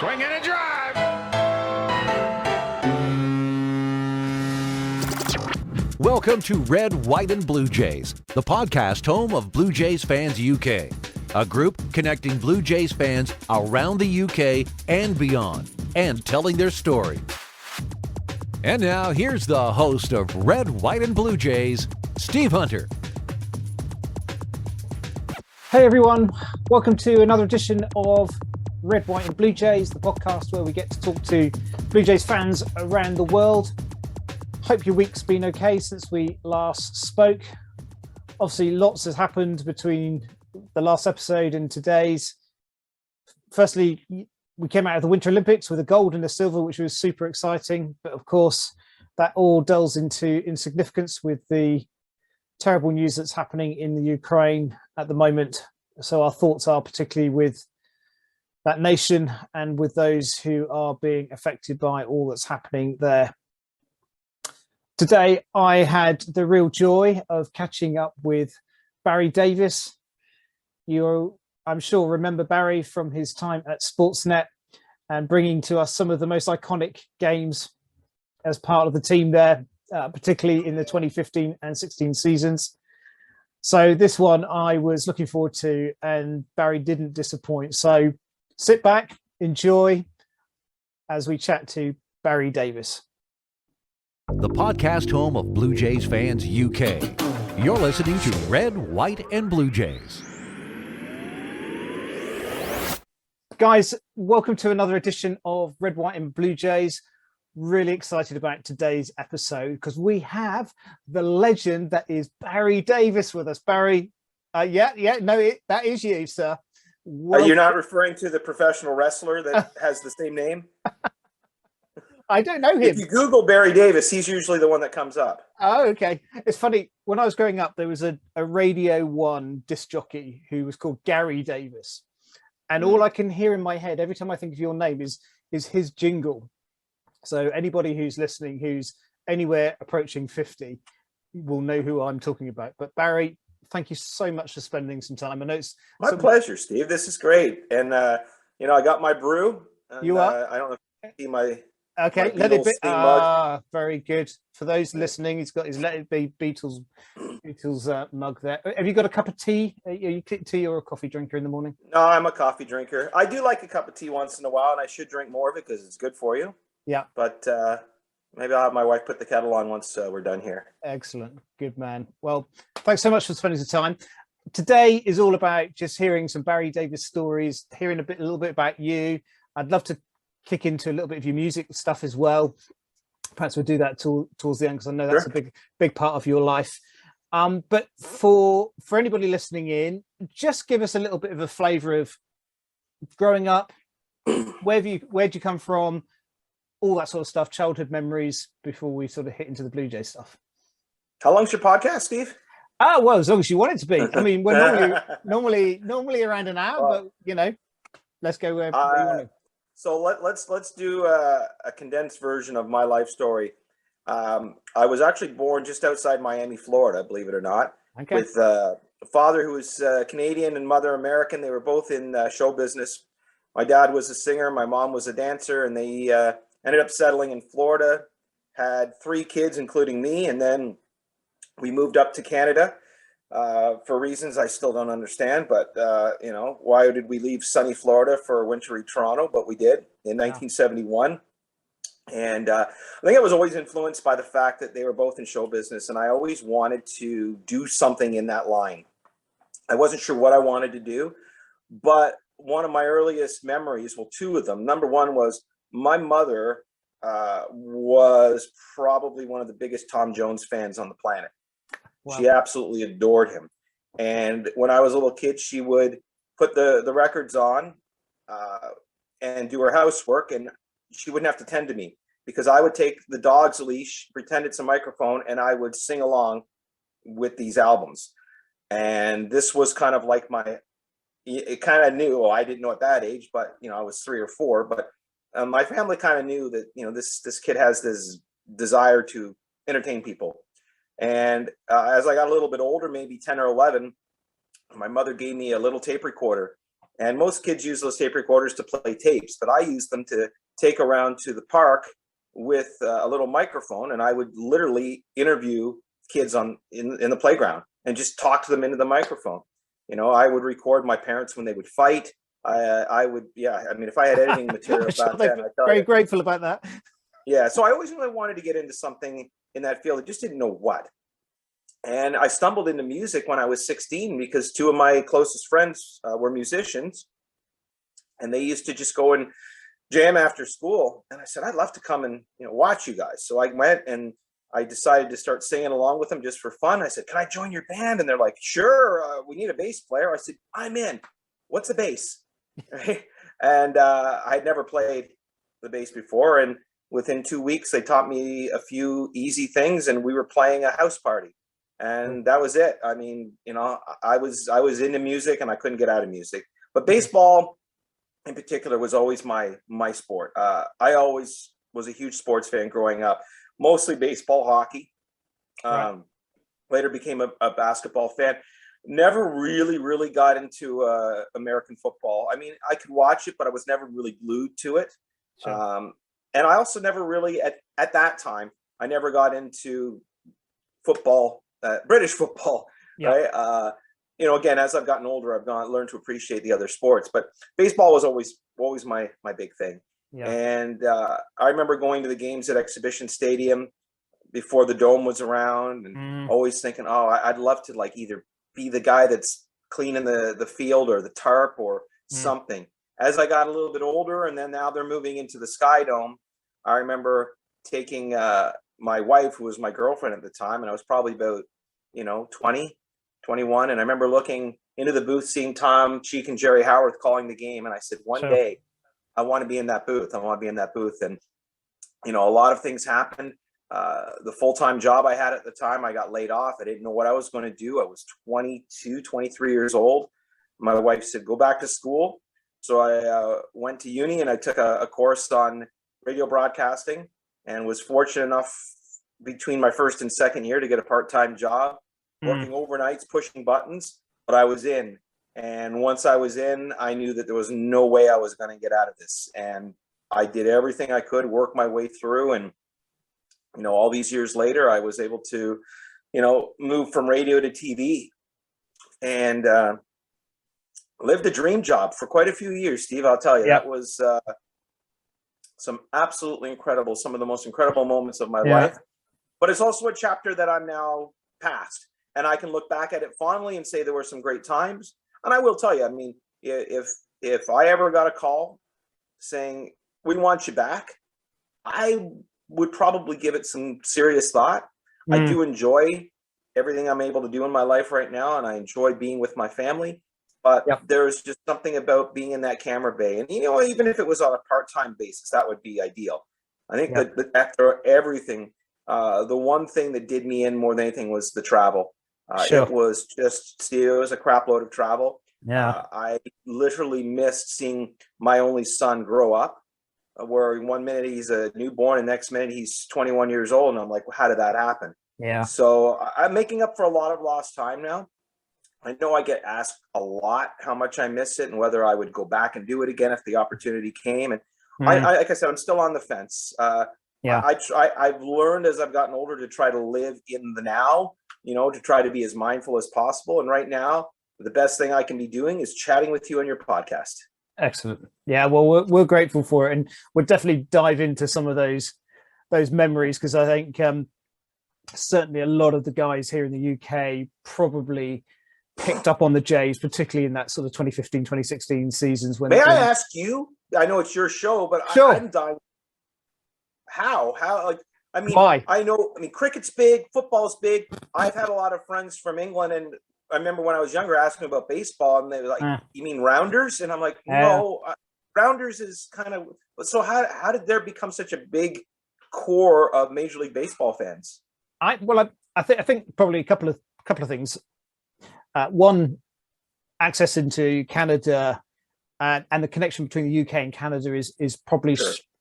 Swing and a drive. Welcome to Red, White, and Blue Jays, the podcast home of Blue Jays Fans UK, a group connecting Blue Jays fans around the UK and beyond, and telling their story. And now, here's the host of Red, White, and Blue Jays, Steve Hunter. Hey everyone, welcome to another edition of Red, White, and Blue Jays, the podcast where we get to talk to Blue Jays fans around the world. Hope your week's been okay since we last spoke. Obviously, lots has happened between the last episode and today's. Firstly, we came out of the Winter Olympics with a gold and a silver, which was super exciting. But of course, that all delves into insignificance with the terrible news that's happening in the Ukraine at the moment. So our thoughts are particularly with that nation and with those who are being affected by all that's happening there. Today, I had the real joy of catching up with Barry Davies. You, I'm sure, remember Barry from his time at Sportsnet and bringing to us some of the most iconic games as part of the team there, particularly in the 2015 and 16 seasons. So this one I was looking forward to, and Barry didn't disappoint. So sit back, enjoy as we chat to Barry Davies. The podcast home of Blue Jays Fans UK. You're listening to Red, White, and Blue Jays. Guys, welcome to another edition of Red, White, and Blue Jays. Really excited about today's episode because we have the legend that is Barry Davies with us. Barry, that is you, sir. Are you not referring to the professional wrestler that has the same name? I don't know him. If you Google Barry Davies, he's usually the one that comes up. Oh, okay. It's funny. When I was growing up, there was a Radio 1 disc jockey who was called Gary Davies. And all I can hear in my head every time I think of your name is his jingle. So anybody who's listening, who's anywhere approaching 50 will know who I'm talking about. But Barry, thank you so much for spending some time. I know it's my pleasure, Steve. This is great. And, I got my brew. And, you are? I don't know if you can see my... Okay, Let It Be. Very good. For those listening, he's got his Let It Be Beatles mug there. Have you got a cup of tea? Are you tea or a coffee drinker in the morning? No, I'm a coffee drinker. I do like a cup of tea once in a while, and I should drink more of it because it's good for you. Yeah. But maybe I'll have my wife put the kettle on once we're done here. Excellent. Good man. Well, thanks so much for spending the time. Today is all about just hearing some Barry Davies stories, hearing a little bit about you. I'd love to kick into a little bit of your music stuff as well. Perhaps we'll do that towards the end because I know that's a big part of your life. But for anybody listening in, just give us a little bit of a flavour of growing up. Where'd you come from? All that sort of stuff, childhood memories before we sort of hit into the Blue Jay stuff. How long's your podcast, Steve? Well, as long as you want it to be. I mean, we're normally around an hour, but let's go wherever you want to. So let's do a condensed version of my life story. I was actually born just outside Miami, Florida, believe it or not, with a father who was Canadian and mother American. They were both in show business. My dad was a singer. My mom was a dancer, and they ended up settling in Florida, had 3 kids, including me. And then we moved up to Canada for reasons I still don't understand. But, why did we leave sunny Florida for wintry Toronto? But we did in 1971. And I think I was always influenced by the fact that they were both in show business. And I always wanted to do something in that line. I wasn't sure what I wanted to do. But one of my earliest memories, well, 2 of them. Number one was my mother was probably one of the biggest Tom Jones fans on the planet. Wow. She absolutely adored him. And when I was a little kid, she would put the records on and do her housework, and she wouldn't have to tend to me because I would take the dog's leash, pretend it's a microphone, and I would sing along with these albums. And this was kind of like it kind of knew, I didn't know at that age, but, I was 3 or 4, but my family kind of knew that, this kid has this desire to entertain people. And as I got a little bit older, maybe 10 or 11, my mother gave me a little tape recorder And most kids use those tape recorders to play tapes, but I used them to take around to the park with a little microphone, and I would literally interview kids in the playground and just talk to them into the microphone. You know, I would record my parents when they would fight. I would, yeah. I mean, if I had editing material back then, very grateful about that. Yeah, so I always really wanted to get into something in that field. I just didn't know what. And I stumbled into music when I was 16 because two of my closest friends were musicians, and they used to just go and jam after school. And I said, I'd love to come and watch you guys. So I went and I decided to start singing along with them just for fun. I said, can I join your band? And they're like, sure, we need a bass player. I said, I'm in. What's a bass? And I'd never played the bass before. And within 2 weeks, they taught me a few easy things, and we were playing a house party. And that was it. I mean, I was into music and I couldn't get out of music. But baseball in particular was always my sport. I always was a huge sports fan growing up, mostly baseball, hockey. Later became a basketball fan. Never really got into American football. I mean, I could watch it, but I was never really glued to it. Sure. And I also never really, at that time, I never got into football, British football, right? Again, as I've gotten older, I've learned to appreciate the other sports, but baseball was always my big thing. Yeah. And I remember going to the games at Exhibition Stadium before the Dome was around, and always thinking, oh, I'd love to either be the guy that's cleaning the field or the tarp or something. As I got a little bit older, and then now they're moving into the Sky Dome, I remember taking my wife, who was my girlfriend at the time, and I was probably about 20, 21, and I remember looking into the booth, seeing Tom Cheek and Jerry Howarth calling the game, and I said, one day I want to be in that booth. I want to be in that booth. And a lot of things happened. The full-time job I had at the time, I got laid off. I didn't know what I was going to do. I was 22, 23 years old. My wife said, go back to school. So I went to uni and I took a course on radio broadcasting, and was fortunate enough between my first and second year to get a part-time job, working overnights, pushing buttons, but I was in. And once I was in, I knew that there was no way I was going to get out of this. And I did everything I could, work my way through. And, all these years later, I was able to, move from radio to TV, and lived a dream job for quite a few years, Steve. I'll tell you, that was some absolutely incredible, some of the most incredible moments of my life. But it's also a chapter that I'm now past, and I can look back at it fondly and say there were some great times. And I will tell you, I mean, if I ever got a call saying, we want you back, I would probably give it some serious thought. I do enjoy everything I'm able to do in my life right now, and I enjoy being with my family. But there's just something about being in that camera bay. And, even if it was on a part-time basis, that would be ideal. I think that after everything, the one thing that did me in more than anything was the travel. It was just, it was a crap load of travel. I literally missed seeing my only son grow up, where 1 minute he's a newborn and next minute he's 21 years old. And I'm like, well, how did that happen? So I'm making up for a lot of lost time now. I know I get asked a lot how much I miss it and whether I would go back and do it again if the opportunity came. And I like I said, I'm still on the fence. I've learned as I've gotten older to try to live in the now, to try to be as mindful as possible. And right now, the best thing I can be doing is chatting with you on your podcast. Excellent. Yeah, well, we're grateful for it. And we'll definitely dive into some of those memories, because I think certainly a lot of the guys here in the UK probably picked up on the Jays, particularly in that sort of 2015, 2016 seasons. May I ask you? I know it's your show, but sure. I'm dying. How? Why? I know. Cricket's big, football's big. I've had a lot of friends from England, and I remember when I was younger asking about baseball, and they were like, "You mean rounders?" And I'm like, "No, rounders is kind of." So how did there become such a big core of Major League Baseball fans? I think probably a couple of things. One, access into Canada, and the connection between the UK and Canada is probably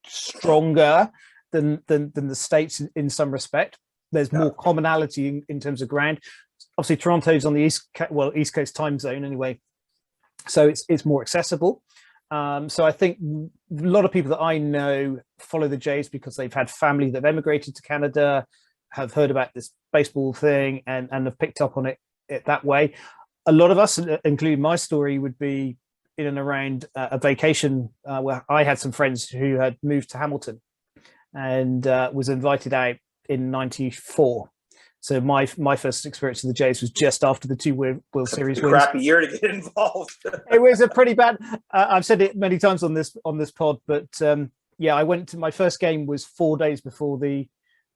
stronger than the States in some respect. There's more commonality in terms of ground. Obviously, Toronto's on the East Coast time zone anyway. so it's more accessible. So I think a lot of people that I know follow the Jays because they've had family that have emigrated to Canada, have heard about this baseball thing, and have picked up on it that way. A lot of us, including my story, would be in and around a vacation where I had some friends who had moved to Hamilton and was invited out in '94. So my first experience of the Jays was just after the two World Series wins. Crappy year to get involved. It was a pretty bad. I've said it many times on this pod, but yeah, I went to my first game was 4 days before the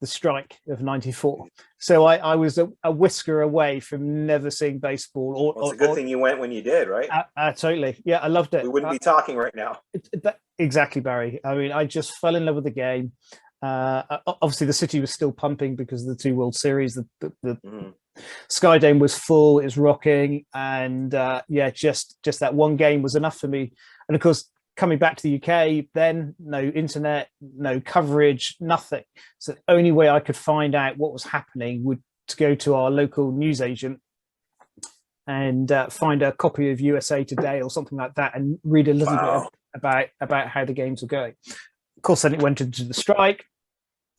strike of '94. So I was a whisker away from never seeing baseball. Well, it's a good thing you went when you did, right? Totally. Yeah, I loved it. We wouldn't be talking right now. Exactly, Barry. I mean, I just fell in love with the game. Obviously, the city was still pumping because of the two World Series. The Sky Dome was full, it was rocking, and yeah, just that one game was enough for me. And of course, coming back to the UK, then no internet, no coverage, nothing. So the only way I could find out what was happening would to go to our local newsagent and find a copy of USA Today or something like that, and read a little bit about how the games were going. Of course, then it went into the strike,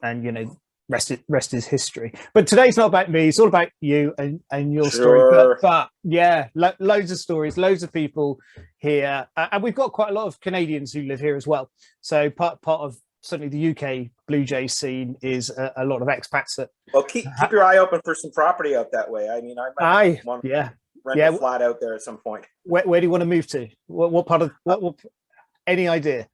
and rest is history. But today's not about me; it's all about you and your story. But yeah, loads of stories, loads of people here, and we've got quite a lot of Canadians who live here as well. So part of certainly the UK Blue Jay scene is a lot of expats. Well, keep your eye open for some property out that way. I mean, I might want to rent a flat out there at some point. Where do you want to move to? What part of what? Any idea?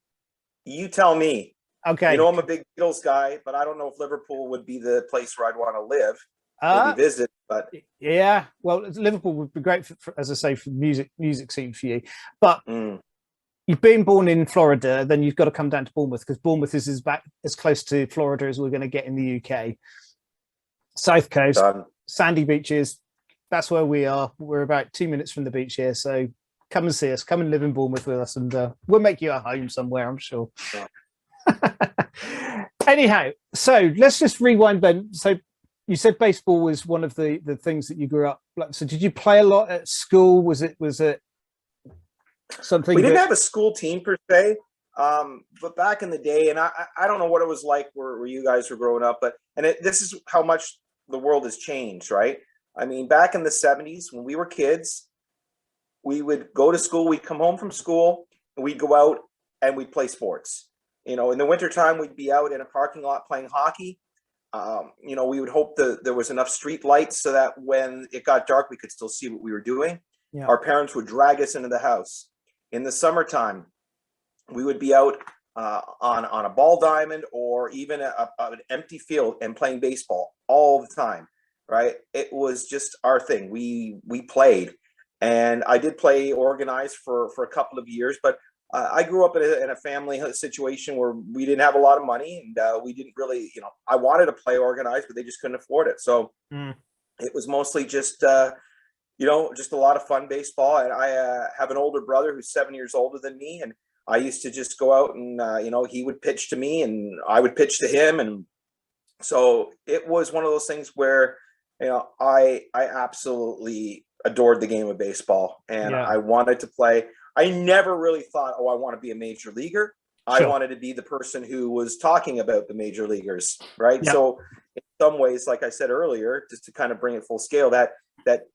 You tell me. Okay. I'm a big Beatles guy, but I don't know if Liverpool would be the place where I'd want to live, maybe visit. But yeah, well, Liverpool would be great for, as I say, for music scene for you. But you've been born in Florida, then you've got to come down to Bournemouth, because Bournemouth is as close to Florida as we're going to get in the UK. South Coast, sandy beaches. That's where we are. We're about 2 minutes from the beach here, so come and see us. Come and live in Bournemouth with us, and we'll make you a home somewhere, I'm sure. Yeah. Anyhow, so let's just rewind then. So you said baseball was one of the things that you grew up like. So did you play a lot at school? Was it something? We didn't have a school team per se, but back in the day, and I don't know what it was like where you guys were growing up, but this is how much the world has changed, right? I mean, back in the 70s when we were kids, we would go to school, we'd come home from school, and we'd go out and we'd play sports. In the wintertime, we'd be out in a parking lot playing hockey. We would hope that there was enough street lights so that when it got dark, we could still see what we were doing. Yeah. Our parents would drag us into the house. In the summertime, we would be out on a ball diamond or even an empty field and playing baseball all the time, right? It was just our thing. We played. And I did play organized for a couple of years, but I grew up in a family situation where we didn't have a lot of money, and we didn't really, I wanted to play organized, but they just couldn't afford it. So it was mostly just, just a lot of fun baseball. And I have an older brother who's 7 years older than me, and I used to just go out and, he would pitch to me and I would pitch to him. And so it was one of those things where, I absolutely adored the game of baseball, and I wanted to play. I never really thought, I want to be a major leaguer. Sure. I wanted to be the person who was talking about the major leaguers, right? Yeah. So in some ways, like I said earlier, just to kind of bring it full scale, that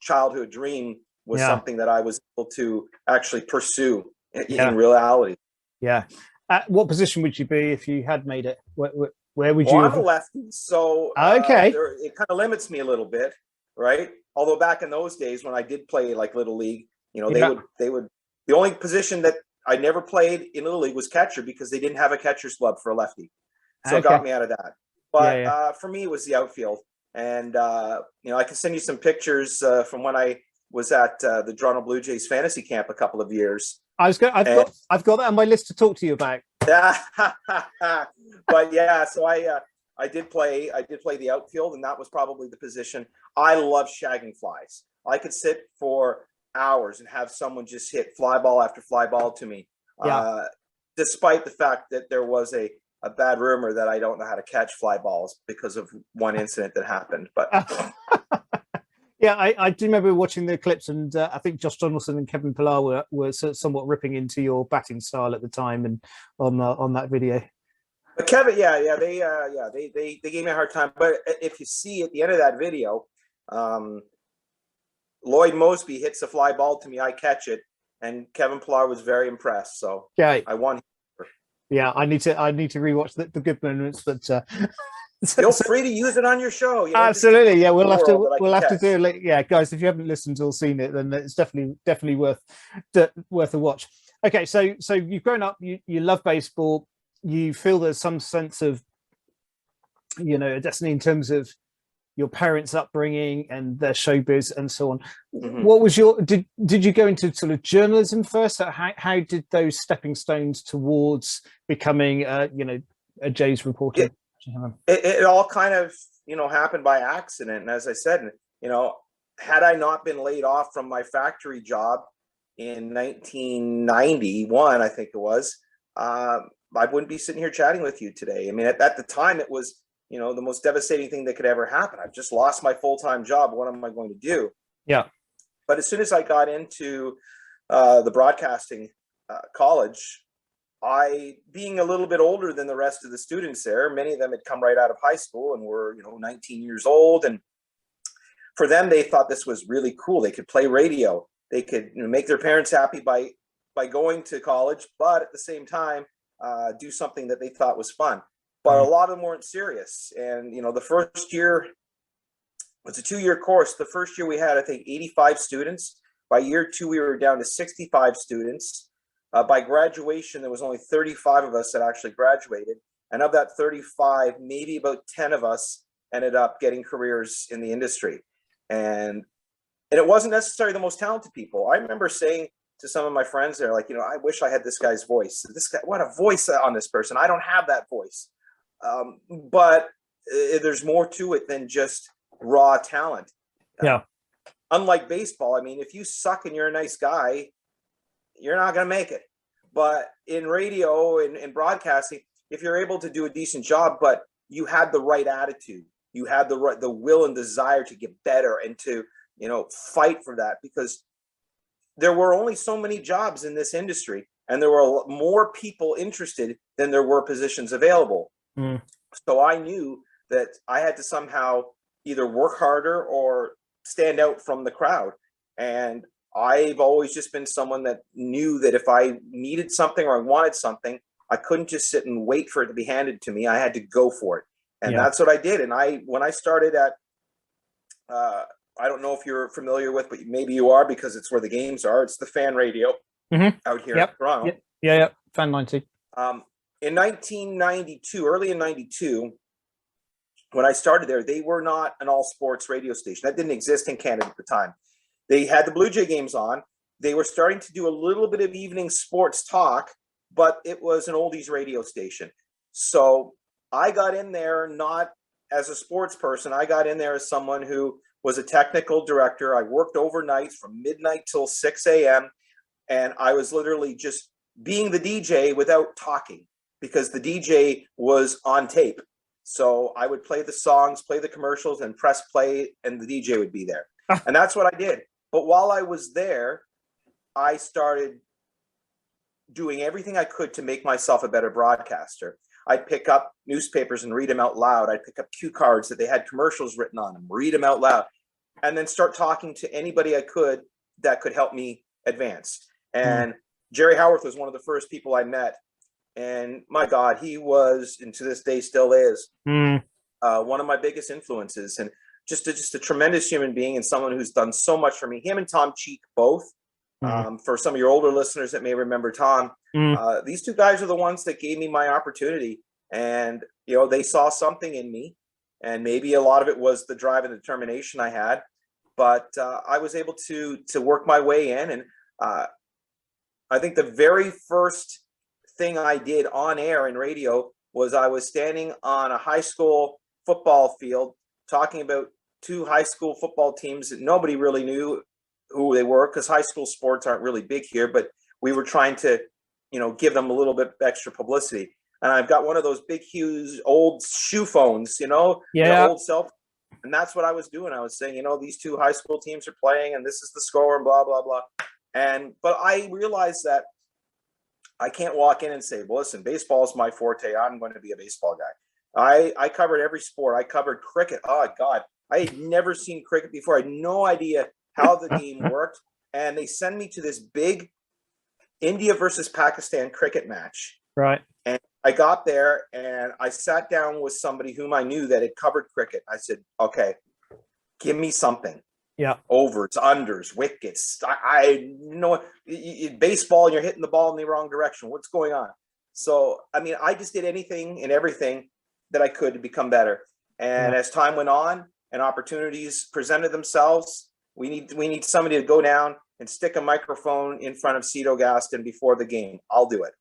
childhood dream was something that I was able to actually pursue in reality. Yeah. What position would you be if you had made it? Where would you? I'm a lefty, so okay. It kind of limits me a little bit, right? Although back in those days when I did play like Little League, they would. The only position that I never played in Little League was catcher, because they didn't have a catcher's glove for a lefty. So it got me out of that. But for me, it was the outfield. And, I can send you some pictures from when I was at the Toronto Blue Jays fantasy camp a couple of years. I've got that on my list to talk to you about. But yeah, so I did play the outfield, and that was probably the position. I love shagging flies. I could sit for hours and have someone just hit fly ball after fly ball to me, despite the fact that there was a bad rumor that I don't know how to catch fly balls because of one incident that happened. But Yeah, I do remember watching the clips, and I think Josh Donaldson and Kevin Pillar were somewhat ripping into your batting style at the time, and on that video. But Kevin, they gave me a hard time. But if you see at the end of that video, Lloyd Mosby hits a fly ball to me, I catch it, and Kevin Pillar was very impressed. So yeah, I won. Yeah, I need to rewatch the good moments, but feel free to use it on your show. You know, absolutely, yeah. We'll have to do it. Yeah, guys, if you haven't listened or seen it, then it's definitely worth a watch. Okay, so you've grown up, you love baseball, you feel there's some sense of, you know, a destiny in terms of your parents' upbringing and their showbiz and so on. Mm-hmm. What was your did you go into sort of journalism first? How did those stepping stones towards becoming a Jays reporter? It all kind of, you know, happened by accident. And as I said, you know, had I not been laid off from my factory job in 1991, I think it was, I wouldn't be sitting here chatting with you today. I mean, at the time, it was, you know, the most devastating thing that could ever happen. I've just lost my full-time job. What am I going to do? Yeah. But as soon as I got into the broadcasting college, being a little bit older than the rest of the students there, many of them had come right out of high school and were, you know, 19 years old. And for them, they thought this was really cool. They could play radio. They could, you know, make their parents happy by going to college, but at the same time, do something that they thought was fun. But a lot of them weren't serious. And, you know, the first year, it's a 2-year course. The first year we had, I think, 85 students. By year 2, we were down to 65 students. By graduation, there was only 35 of us that actually graduated. And of that 35, maybe about 10 of us ended up getting careers in the industry. And it wasn't necessarily the most talented people. I remember saying to some of my friends there, like, you know, I wish I had this guy's voice. This guy, what a voice on this person. I don't have that voice. But there's more to it than just raw talent. Yeah. Unlike baseball, I mean, if you suck and you're a nice guy, you're not going to make it. But in radio and broadcasting, if you're able to do a decent job, but you had the right attitude, you had the will and desire to get better and to, you know, fight for that, because there were only so many jobs in this industry, and there were more people interested than there were positions available. So I knew that I had to somehow either work harder or stand out from the crowd. And I've always just been someone that knew that if I needed something or I wanted something, I couldn't just sit and wait for it to be handed to me. I had to go for it. And that's what I did. And when I started at, I don't know if you're familiar with, but maybe you are because it's where the games are. It's the Fan Radio out here in Toronto. Yeah. Fan 90. In 1992, early in 92, when I started there, they were not an all sports radio station. That didn't exist in Canada at the time. They had the Blue Jay games on. They were starting to do a little bit of evening sports talk, but it was an oldies radio station. So I got in there not as a sports person. I got in there as someone who was a technical director. I worked overnight from midnight till 6 a.m. And I was literally just being the DJ without talking, because the DJ was on tape. So I would play the songs, play the commercials, and press play, and the DJ would be there. And that's what I did. But while I was there, I started doing everything I could to make myself a better broadcaster. I'd pick up newspapers and read them out loud. I'd pick up cue cards that they had commercials written on them, read them out loud, and then start talking to anybody I could that could help me advance. And Jerry Howarth was one of the first people I met. And my God, he was, and to this day still is, one of my biggest influences, and just a tremendous human being and someone who's done so much for me. Him and Tom Cheek both. For some of your older listeners that may remember Tom, these two guys are the ones that gave me my opportunity. And, you know, they saw something in me, and maybe a lot of it was the drive and determination I had, but I was able to work my way in. And I think the very first thing I did on air in radio was I was standing on a high school football field talking about two high school football teams that nobody really knew who they were, because high school sports aren't really big here, but we were trying to, you know, give them a little bit extra publicity. And I've got one of those big, huge, old shoe phones, you know, old cell. And that's what I was doing. I was saying, these two high school teams are playing and this is the score and blah, blah, blah. But I realized that I can't walk in and say, well, listen, baseball is my forte. I'm going to be a baseball guy. I covered every sport. I covered cricket. Oh, God. I had never seen cricket before. I had no idea how the game worked. And they send me to this big India versus Pakistan cricket match. Right. And I got there and I sat down with somebody whom I knew that had covered cricket. I said, okay, give me something. Yeah. Overs, unders, wickets. I know baseball, you're hitting the ball in the wrong direction. What's going on? So, I just did anything and everything that I could to become better. And as time went on and opportunities presented themselves, we need somebody to go down and stick a microphone in front of Cito Gaston before the game. I'll do it.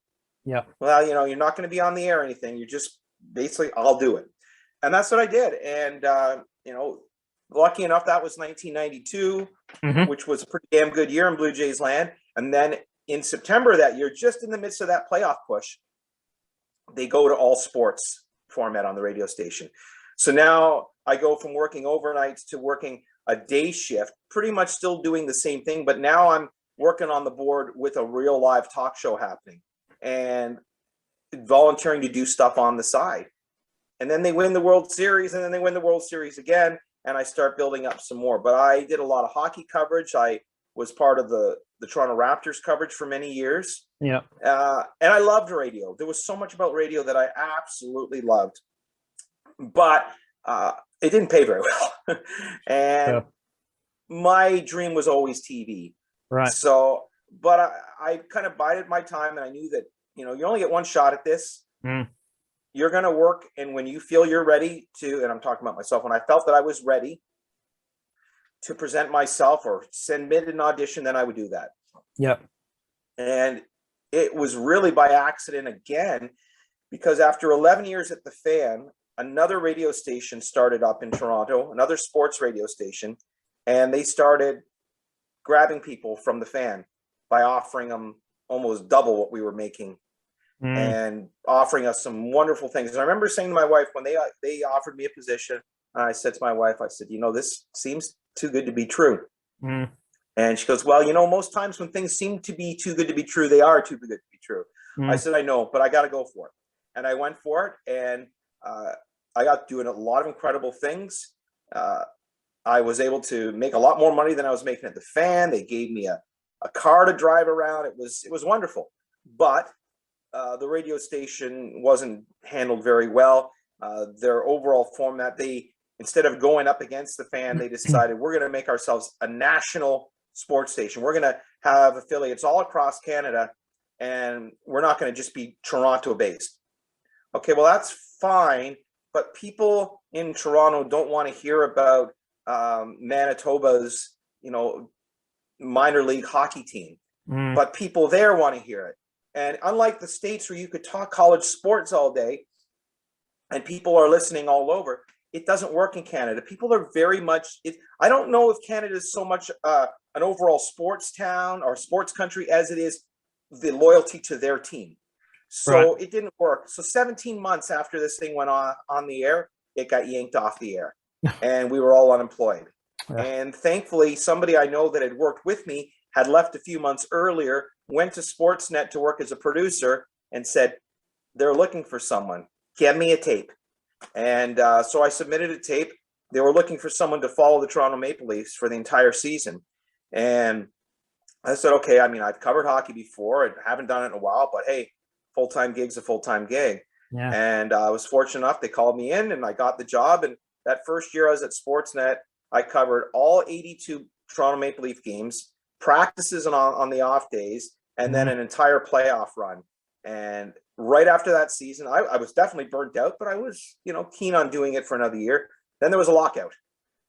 Yeah. Well, you're not going to be on the air or anything. You're just basically, I'll do it. And that's what I did. And, lucky enough, that was 1992, which was a pretty damn good year in Blue Jays land. And then in September of that year, just in the midst of that playoff push, they go to all sports format on the radio station. So now I go from working overnights to working a day shift, pretty much still doing the same thing. But now I'm working on the board with a real live talk show happening and volunteering to do stuff on the side. And then they win the World Series, and then they win the World Series again. And I start building up some more. But I did a lot of hockey coverage. I was part of the Toronto Raptors coverage for many years. Yeah. And I loved radio. There was so much about radio that I absolutely loved. But it didn't pay very well. And my dream was always TV. Right. So, but I kind of bided my time, and I knew that, you only get one shot at this. You're going to work, and when you feel you're ready to, and I'm talking about myself, when I felt that I was ready to present myself or submit an audition, then I would do that. Yep. And it was really by accident again, because after 11 years at the Fan, another radio station started up in Toronto, another sports radio station, and they started grabbing people from the Fan by offering them almost double what we were making. And offering us some wonderful things. And I remember saying to my wife, when they offered me a position, I said to my wife, I said, this seems too good to be true. And she goes, well, most times when things seem to be too good to be true, they are too good to be true. I said, I know, but I got to go for it. And I went for it. And I got doing a lot of incredible things. I was able to make a lot more money than I was making at the Fan. They gave me a car to drive around. It was wonderful. But the radio station wasn't handled very well. Their overall format, instead of going up against the Fan, they decided we're going to make ourselves a national sports station. We're going to have affiliates all across Canada, and we're not going to just be Toronto based. Okay, well, that's fine, but people in Toronto don't want to hear about Manitoba's, minor league hockey team, but people there want to hear it. And unlike the States where you could talk college sports all day and people are listening all over, it doesn't work in Canada. People are very much, I don't know if Canada is so much an overall sports town or sports country as it is the loyalty to their team. So It didn't work. So 17 months after this thing went on the air, it got yanked off the air and we were all unemployed. And thankfully, somebody I know that had worked with me had left a few months earlier, went to Sportsnet to work as a producer and said, they're looking for someone. Get me a tape. And so I submitted a tape. They were looking for someone to follow the Toronto Maple Leafs for the entire season. And I said, okay, I've covered hockey before and haven't done it in a while, but hey, full-time gig's a full-time gig. Yeah. And I was fortunate enough, they called me in and I got the job. And that first year I was at Sportsnet, I covered all 82 Toronto Maple Leaf games, practices on the off days, and then an entire playoff run. And right after that season, I was definitely burnt out, but I was, keen on doing it for another year. Then there was a lockout.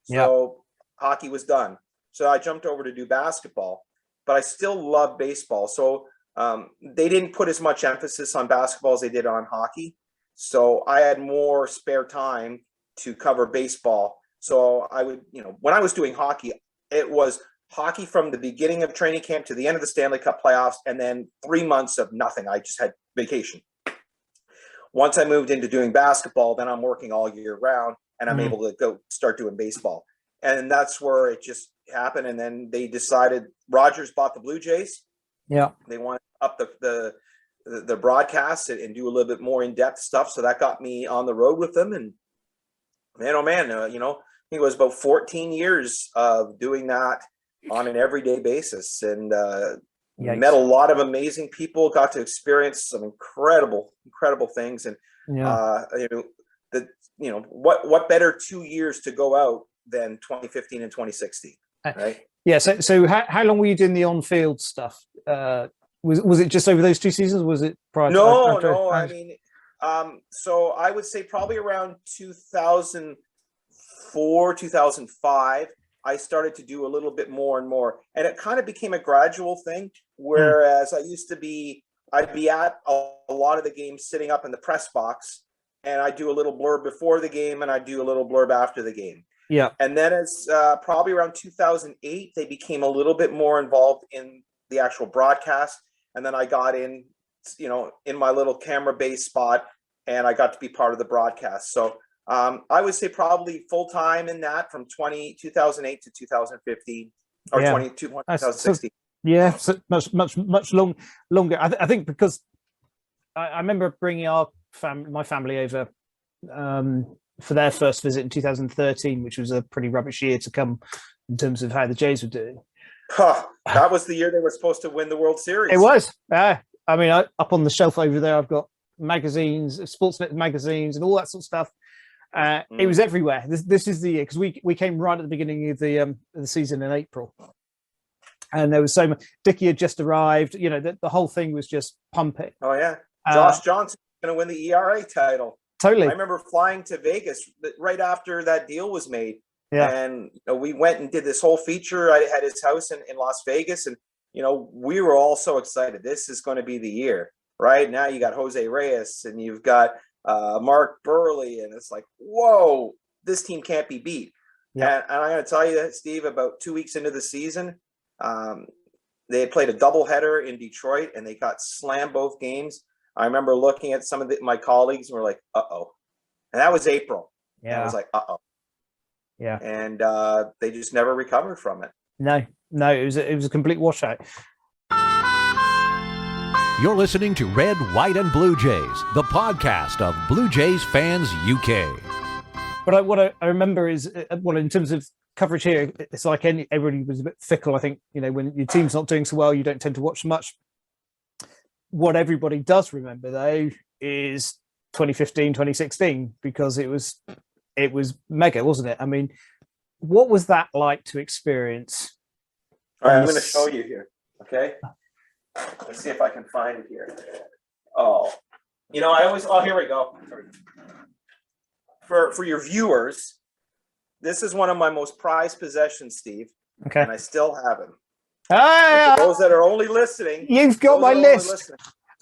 So hockey was done. So I jumped over to do basketball, but I still love baseball. So they didn't put as much emphasis on basketball as they did on hockey. So I had more spare time to cover baseball. So I would, when I was doing hockey, it was hockey from the beginning of training camp to the end of the Stanley Cup playoffs, and then 3 months of nothing. I just had vacation. Once I moved into doing basketball, then I'm working all year round. and I'm able to go start doing baseball. And that's where it just happened. And then they decided Rogers bought the Blue Jays. Yeah. They wanted up the broadcast and do a little bit more in-depth stuff. So that got me on the road with them. And man, oh man, I think it was about 14 years of doing that on an everyday basis, and met a lot of amazing people, got to experience some incredible things. And what better 2 years to go out than 2015 and 2016, right? Yeah. So how long were you doing the on-field stuff? Was it just over those 2 seasons? Was it prior? No. I mean, so I would say probably around 2004, 2005, I started to do a little bit more and more, and it kind of became a gradual thing. Whereas I'd be at a lot of the games sitting up in the press box, and I do a little blurb before the game, and I do a little blurb after the game. Yeah. And then it's probably around 2008, they became a little bit more involved in the actual broadcast. And then I got in my little camera-based spot, and I got to be part of the broadcast. So I would say probably full-time in that from 2008 to 2015 or 2016. Yeah, so much longer. I think because I remember bringing my family over for their first visit in 2013, which was a pretty rubbish year to come in terms of how the Jays were doing. That was the year they were supposed to win the World Series. It was. I mean, up on the shelf over there, I've got magazines, Sportsnet magazines, and all that sort of stuff. It was everywhere. This is the year, because we came right at the beginning of the season in April, and there was so much. Dickie had just arrived. The whole thing was just pumping. Oh yeah, Josh Johnson going to win the ERA title. Totally. I remember flying to Vegas right after that deal was made. Yeah. And we went and did this whole feature. I had his house in Las Vegas, and we were all so excited. This is going to be the year, right? Now you got Jose Reyes, and you've got Mark Burley, and it's like, whoa, this team can't be beat. Yeah. And I'm going to tell you, Steve, about 2 weeks into the season, they had played a doubleheader in Detroit, and they got slammed both games. I remember looking at some of my colleagues, and we're like, uh-oh. And that was April. Yeah. And I was like, uh-oh. Yeah. And they just never recovered from it. No, it was a complete washout. You're listening to Red, White, and Blue Jays, the podcast of Blue Jays Fans UK. But what I remember is, in terms of coverage here, it's like everybody was a bit fickle. I think, when your team's not doing so well, you don't tend to watch much. What everybody does remember, though, is 2015, 2016, because it was mega, wasn't it? I mean, what was that like to experience? All right, I'm going to show you here. Okay. Let's see if I can find it here. Here we go. For your viewers, this is one of my most prized possessions, Steve. Okay. And I still have him. For those that are only listening, you've got my list.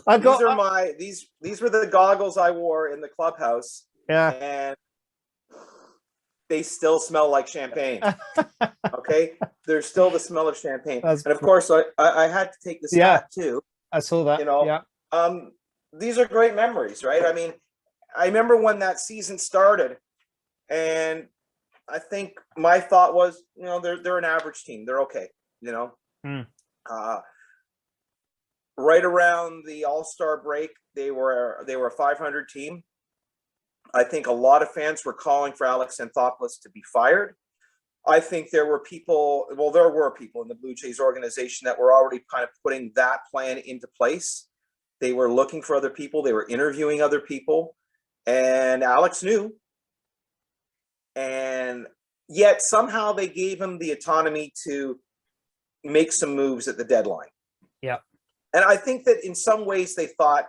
These were the goggles I wore in the clubhouse. Yeah. And they still smell like champagne. Okay, there's still the smell of champagne. And of course, I had to take this hat too. I saw that. Yeah. These are great memories, right? I mean, I remember when that season started, and I think my thought was, they're an average team. They're okay. Right around the All-Star break, they were a 500 team. I think a lot of fans were calling for Alex Anthopoulos to be fired. I think there were people in the Blue Jays organization that were already kind of putting that plan into place. They were looking for other people. They were interviewing other people. And Alex knew. And yet somehow they gave him the autonomy to make some moves at the deadline. Yeah. And I think that in some ways they thought,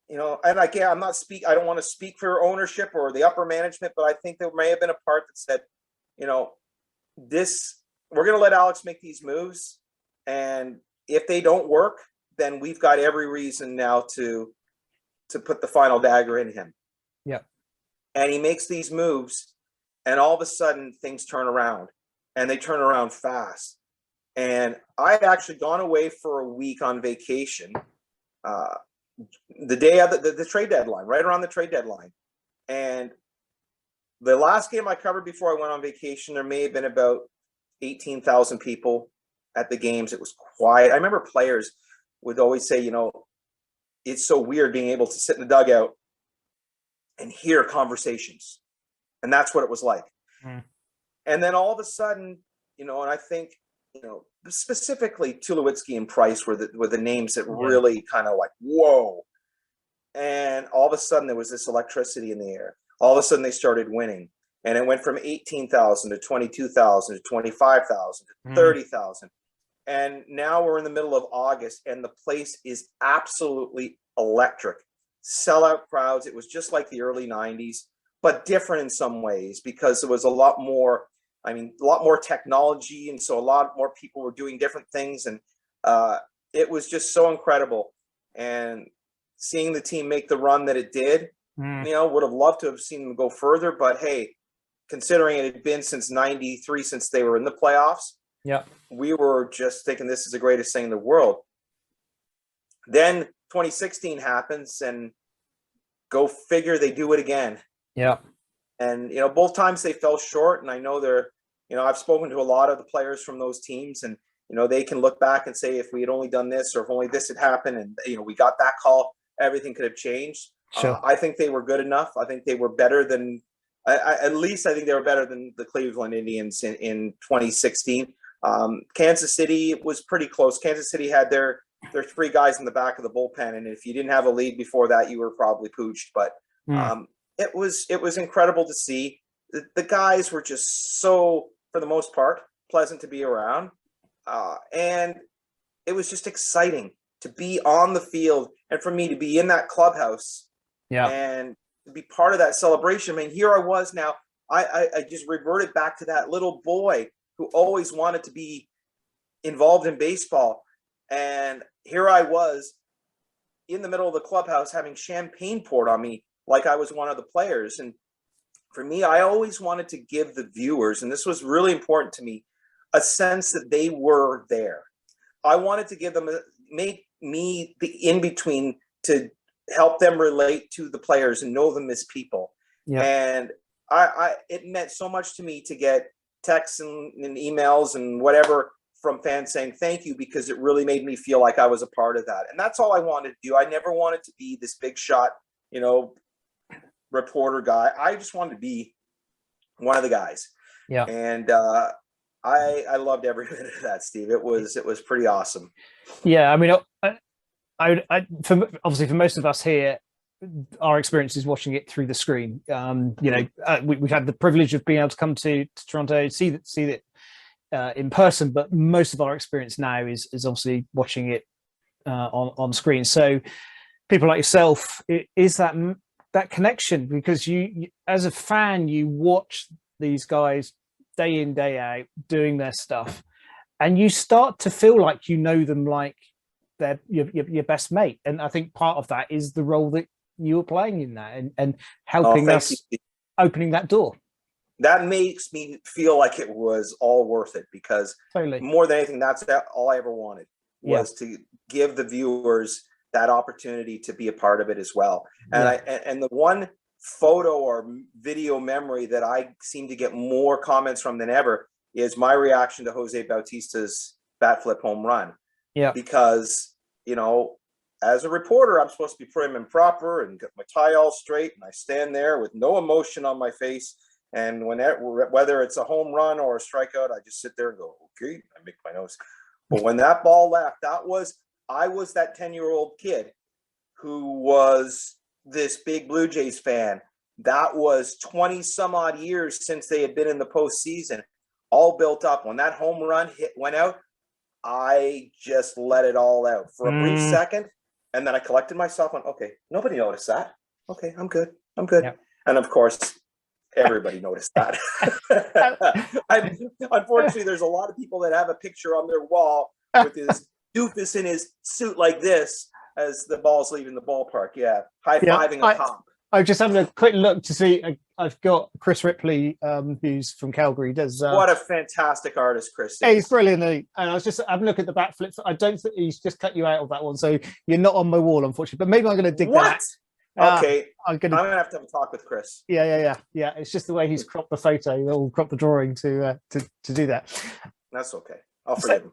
and again, I don't want to speak for ownership or the upper management, but I think there may have been a part that said, we're going to let Alex make these moves. And if they don't work, then we've got every reason now to put the final dagger in him. Yeah. And he makes these moves, and all of a sudden things turn around, and they turn around fast. And I had actually gone away for a week on vacation, the day of the trade deadline, right around the trade deadline. And the last game I covered before I went on vacation, there may have been about 18,000 people at the games. It was quiet. I remember players would always say, it's so weird being able to sit in the dugout and hear conversations. And that's what it was like. And then all of a sudden, and I think, specifically Tulowitzki and Price were the names that really kind of like, whoa. And all of a sudden there was this electricity in the air. All of a sudden they started winning. And it went from 18,000 to 22,000 to 25,000 to 30,000. And now we're in the middle of August and the place is absolutely electric. Sellout crowds. It was just like the early 90s, but different in some ways because there was a lot more technology. And so a lot more people were doing different things. And it was just so incredible. And seeing the team make the run that it did, would have loved to have seen them go further. But hey, considering it had been since 93, since they were in the playoffs, we were just thinking this is the greatest thing in the world. Then 2016 happens and go figure, they do it again. And, both times they fell short. And I know I've spoken to a lot of the players from those teams and, they can look back and say, if we had only done this or if only this had happened and, we got that call, everything could have changed. Sure. I think they were good enough. I think they were better than, at least I think they were better than the Cleveland Indians in 2016. Kansas City was pretty close. Kansas City had their three guys in the back of the bullpen. And if you didn't have a lead before that, you were probably pooched. But it was incredible to see. The guys were just so, for the most part, pleasant to be around. And it was just exciting to be on the field and for me to be in that clubhouse and to be part of that celebration. I mean, here I was now, I just reverted back to that little boy who always wanted to be involved in baseball. And here I was in the middle of the clubhouse having champagne poured on me like I was one of the players. And for me, I always wanted to give the viewers, and this was really important to me, a sense that they were there. I wanted to give them, make me the in-between to help them relate to the players and know them as people. And it meant so much to me to get texts and emails and whatever from fans saying thank you, because it really made me feel like I was a part of that. And that's all I wanted to do. I never wanted to be this big shot, reporter guy. I just wanted to be one of the guys. And I loved every bit of that, Steve. It was pretty awesome. Yeah, I mean, obviously for most of us here, our experience is watching it through the screen. We've had the privilege of being able to come to Toronto, see it in person, but most of our experience now is obviously watching it on screen. So people like yourself, is that connection, because you as a fan, you watch these guys day in, day out doing their stuff, and you start to feel like you know them like they're your best mate. And I think part of that is the role that you were playing in that and helping us opening that door. That makes me feel like it was all worth it, because more than anything, that's all I ever wanted was to give the viewers that opportunity to be a part of it as well. And and the one photo or video memory that I seem to get more comments from than ever is my reaction to Jose Bautista's Batflip home run. Because, as a reporter, I'm supposed to be prim and proper and get my tie all straight. And I stand there with no emotion on my face. And whether it's a home run or a strikeout, I just sit there and go, okay, I make my nose. But when that ball left, I was that 10-year-old kid who was this big Blue Jays fan. That was 20 some odd years since they had been in the postseason, all built up. When that home run went out, I just let it all out for a brief second. And then I collected myself and, okay, nobody noticed that. Okay, I'm good. And of course, everybody noticed that. Unfortunately, there's a lot of people that have a picture on their wall with his doofus in his suit like this as the ball's leaving the ballpark. High-fiving a cop. I'm just having a quick look to see. I've got Chris Ripley, who's from Calgary. What a fantastic artist Chris is. He's brilliant. And I was just having a look at the Batflips. I don't think he's just cut you out of that one, so you're not on my wall, unfortunately. But maybe I'm going to dig that. Okay, I'm gonna have to talk with Chris. Yeah. It's just the way he's cropped the photo, or cropped the drawing to do that. That's okay. I'll forgive him.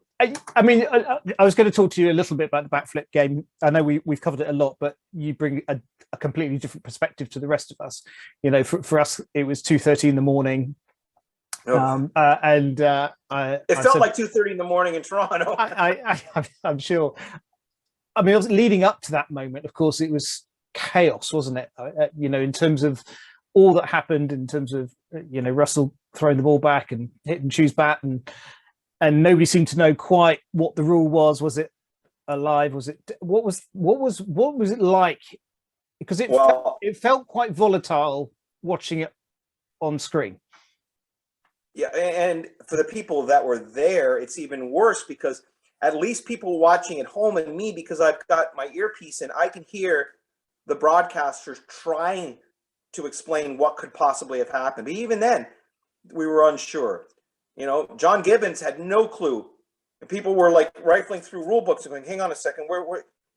I mean, I was going to talk to you a little bit about the Batflip game. I know we've covered it a lot, but you bring a completely different perspective to the rest of us. You know, for us, it was 2:30 in the morning. Oh. It felt like 2:30 in the morning in Toronto. I'm sure. I mean, leading up to that moment, of course, it was chaos, wasn't it? You know, in terms of all that happened, in terms of, you know, Russell throwing the ball back and hitting Chu's bat, and nobody seemed to know quite what the rule was. Was it alive? Was it what was it like? Because it felt quite volatile watching it on screen. Yeah, and for the people that were there, it's even worse, because at least people watching at home, and me, because I've got my earpiece in, I can hear the broadcasters trying to explain what could possibly have happened. But even then, we were unsure. You know, John Gibbons had no clue. And people were like rifling through rule books and going, hang on a second, where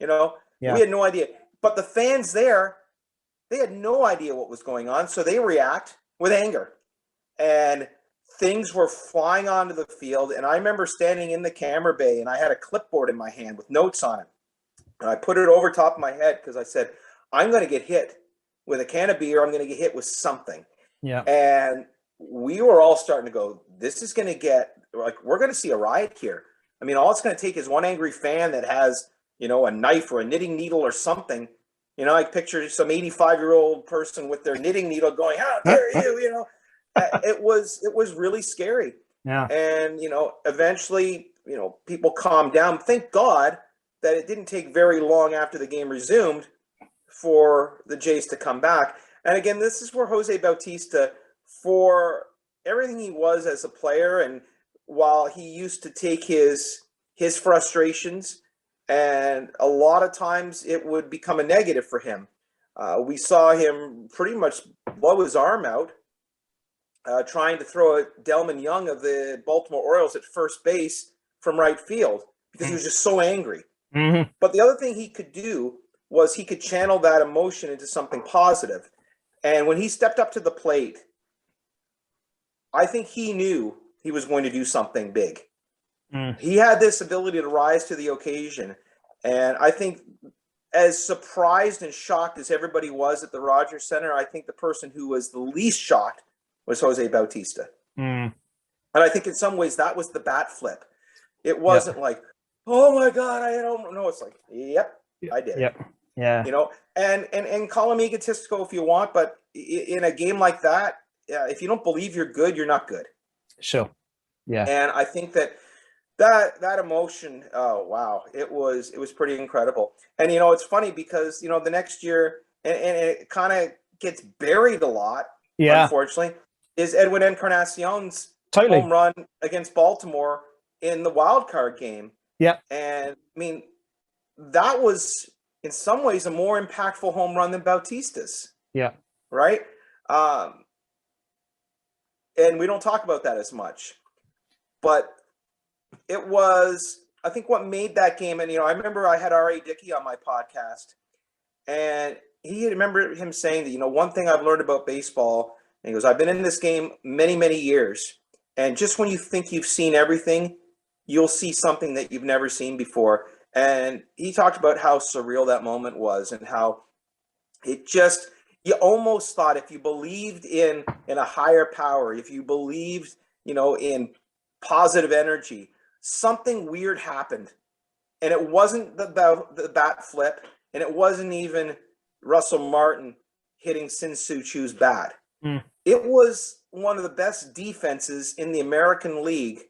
you know, we had no idea. But the fans there, they had no idea what was going on. So they react with anger. And things were flying onto the field. And I remember standing in the camera bay, and I had a clipboard in my hand with notes on it. And I put it over top of my head because I said, I'm going to get hit with a can of beer. I'm going to get hit with something. Yeah. And we were all starting to go, this is going to get, like, we're going to see a riot here. I mean, all it's going to take is one angry fan that has, you know, a knife or a knitting needle or something. You know, I picture some 85-year-old person with their knitting needle going, how dare you, you know. It was really scary. Yeah. And, you know, eventually, you know, people calmed down. Thank God that it didn't take very long after the game resumed for the Jays to come back. And again, this is where Jose Bautista, for everything he was as a player, and while he used to take his frustrations, and a lot of times it would become a negative for him. We saw him pretty much blow his arm out trying to throw a Delman Young of the Baltimore Orioles at first base from right field, because he was just so angry. Mm-hmm. But the other thing he could do was he could channel that emotion into something positive. And when he stepped up to the plate, I think he knew he was going to do something big. He had this ability to rise to the occasion. And I think, as surprised and shocked as everybody was at the Rogers Center, I think the person who was the least shocked was Jose Bautista. And I think in some ways that was the bat flip. It wasn't like, oh my God, I don't know. It's like, yep, I did. Yep. Yeah. You know, and call him egotistical if you want, but in a game like that, if you don't believe you're good, you're not good. Sure. Yeah. And I think that emotion, oh wow, it was pretty incredible. And you know, it's funny because, you know, the next year, and it kind of gets buried a lot, unfortunately, is Edwin Encarnacion's home run against Baltimore in the wild card game. Yeah. And I mean, that was in some ways a more impactful home run than Bautista's. Yeah. Right. And we don't talk about that as much, but it was, I think, what made that game. And, you know, I remember I had R.A. Dickey on my podcast, and he remember him saying that, you know, one thing I've learned about baseball, and he goes, I've been in this game many, many years. And just when you think you've seen everything, you'll see something that you've never seen before. And he talked about how surreal that moment was, and how it just, you almost thought, if you believed in a higher power, if you believed, you know, in positive energy, something weird happened. And it wasn't the bat flip, and it wasn't even Russell Martin hitting Shin-Soo Choo's bat. It was one of the best defenses in the American League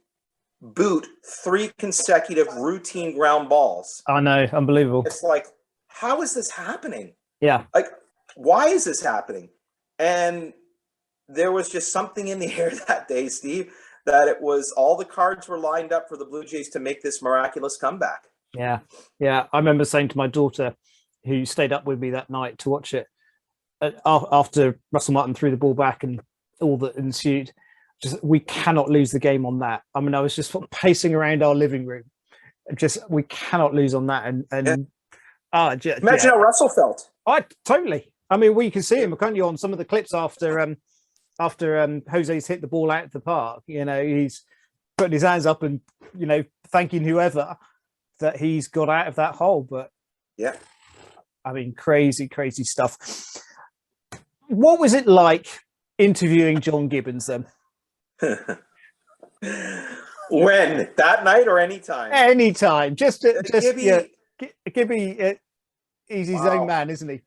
boot 3 consecutive routine ground balls. I know, unbelievable. It's like, how is this happening? Yeah. Like, why is this happening? And there was just something in the air that day, Steve, that it was all the cards were lined up for the Blue Jays to make this miraculous comeback. Yeah. Yeah. I remember saying to my daughter, who stayed up with me that night to watch it, after Russell Martin threw the ball back and all that ensued, just, we cannot lose the game on that. I mean, I was just pacing around our living room. We cannot lose on that. And Imagine how Russell felt. Totally. I mean, we can see him, can't you, on some of the clips after Jose's hit the ball out of the park. You know, he's putting his hands up and, you know, thanking whoever that he's got out of that hole. But yeah, I mean, crazy stuff. What was it like interviewing John Gibbons then? When? That night or anytime? Anytime. Gibby, he's his Wow. own man, isn't he?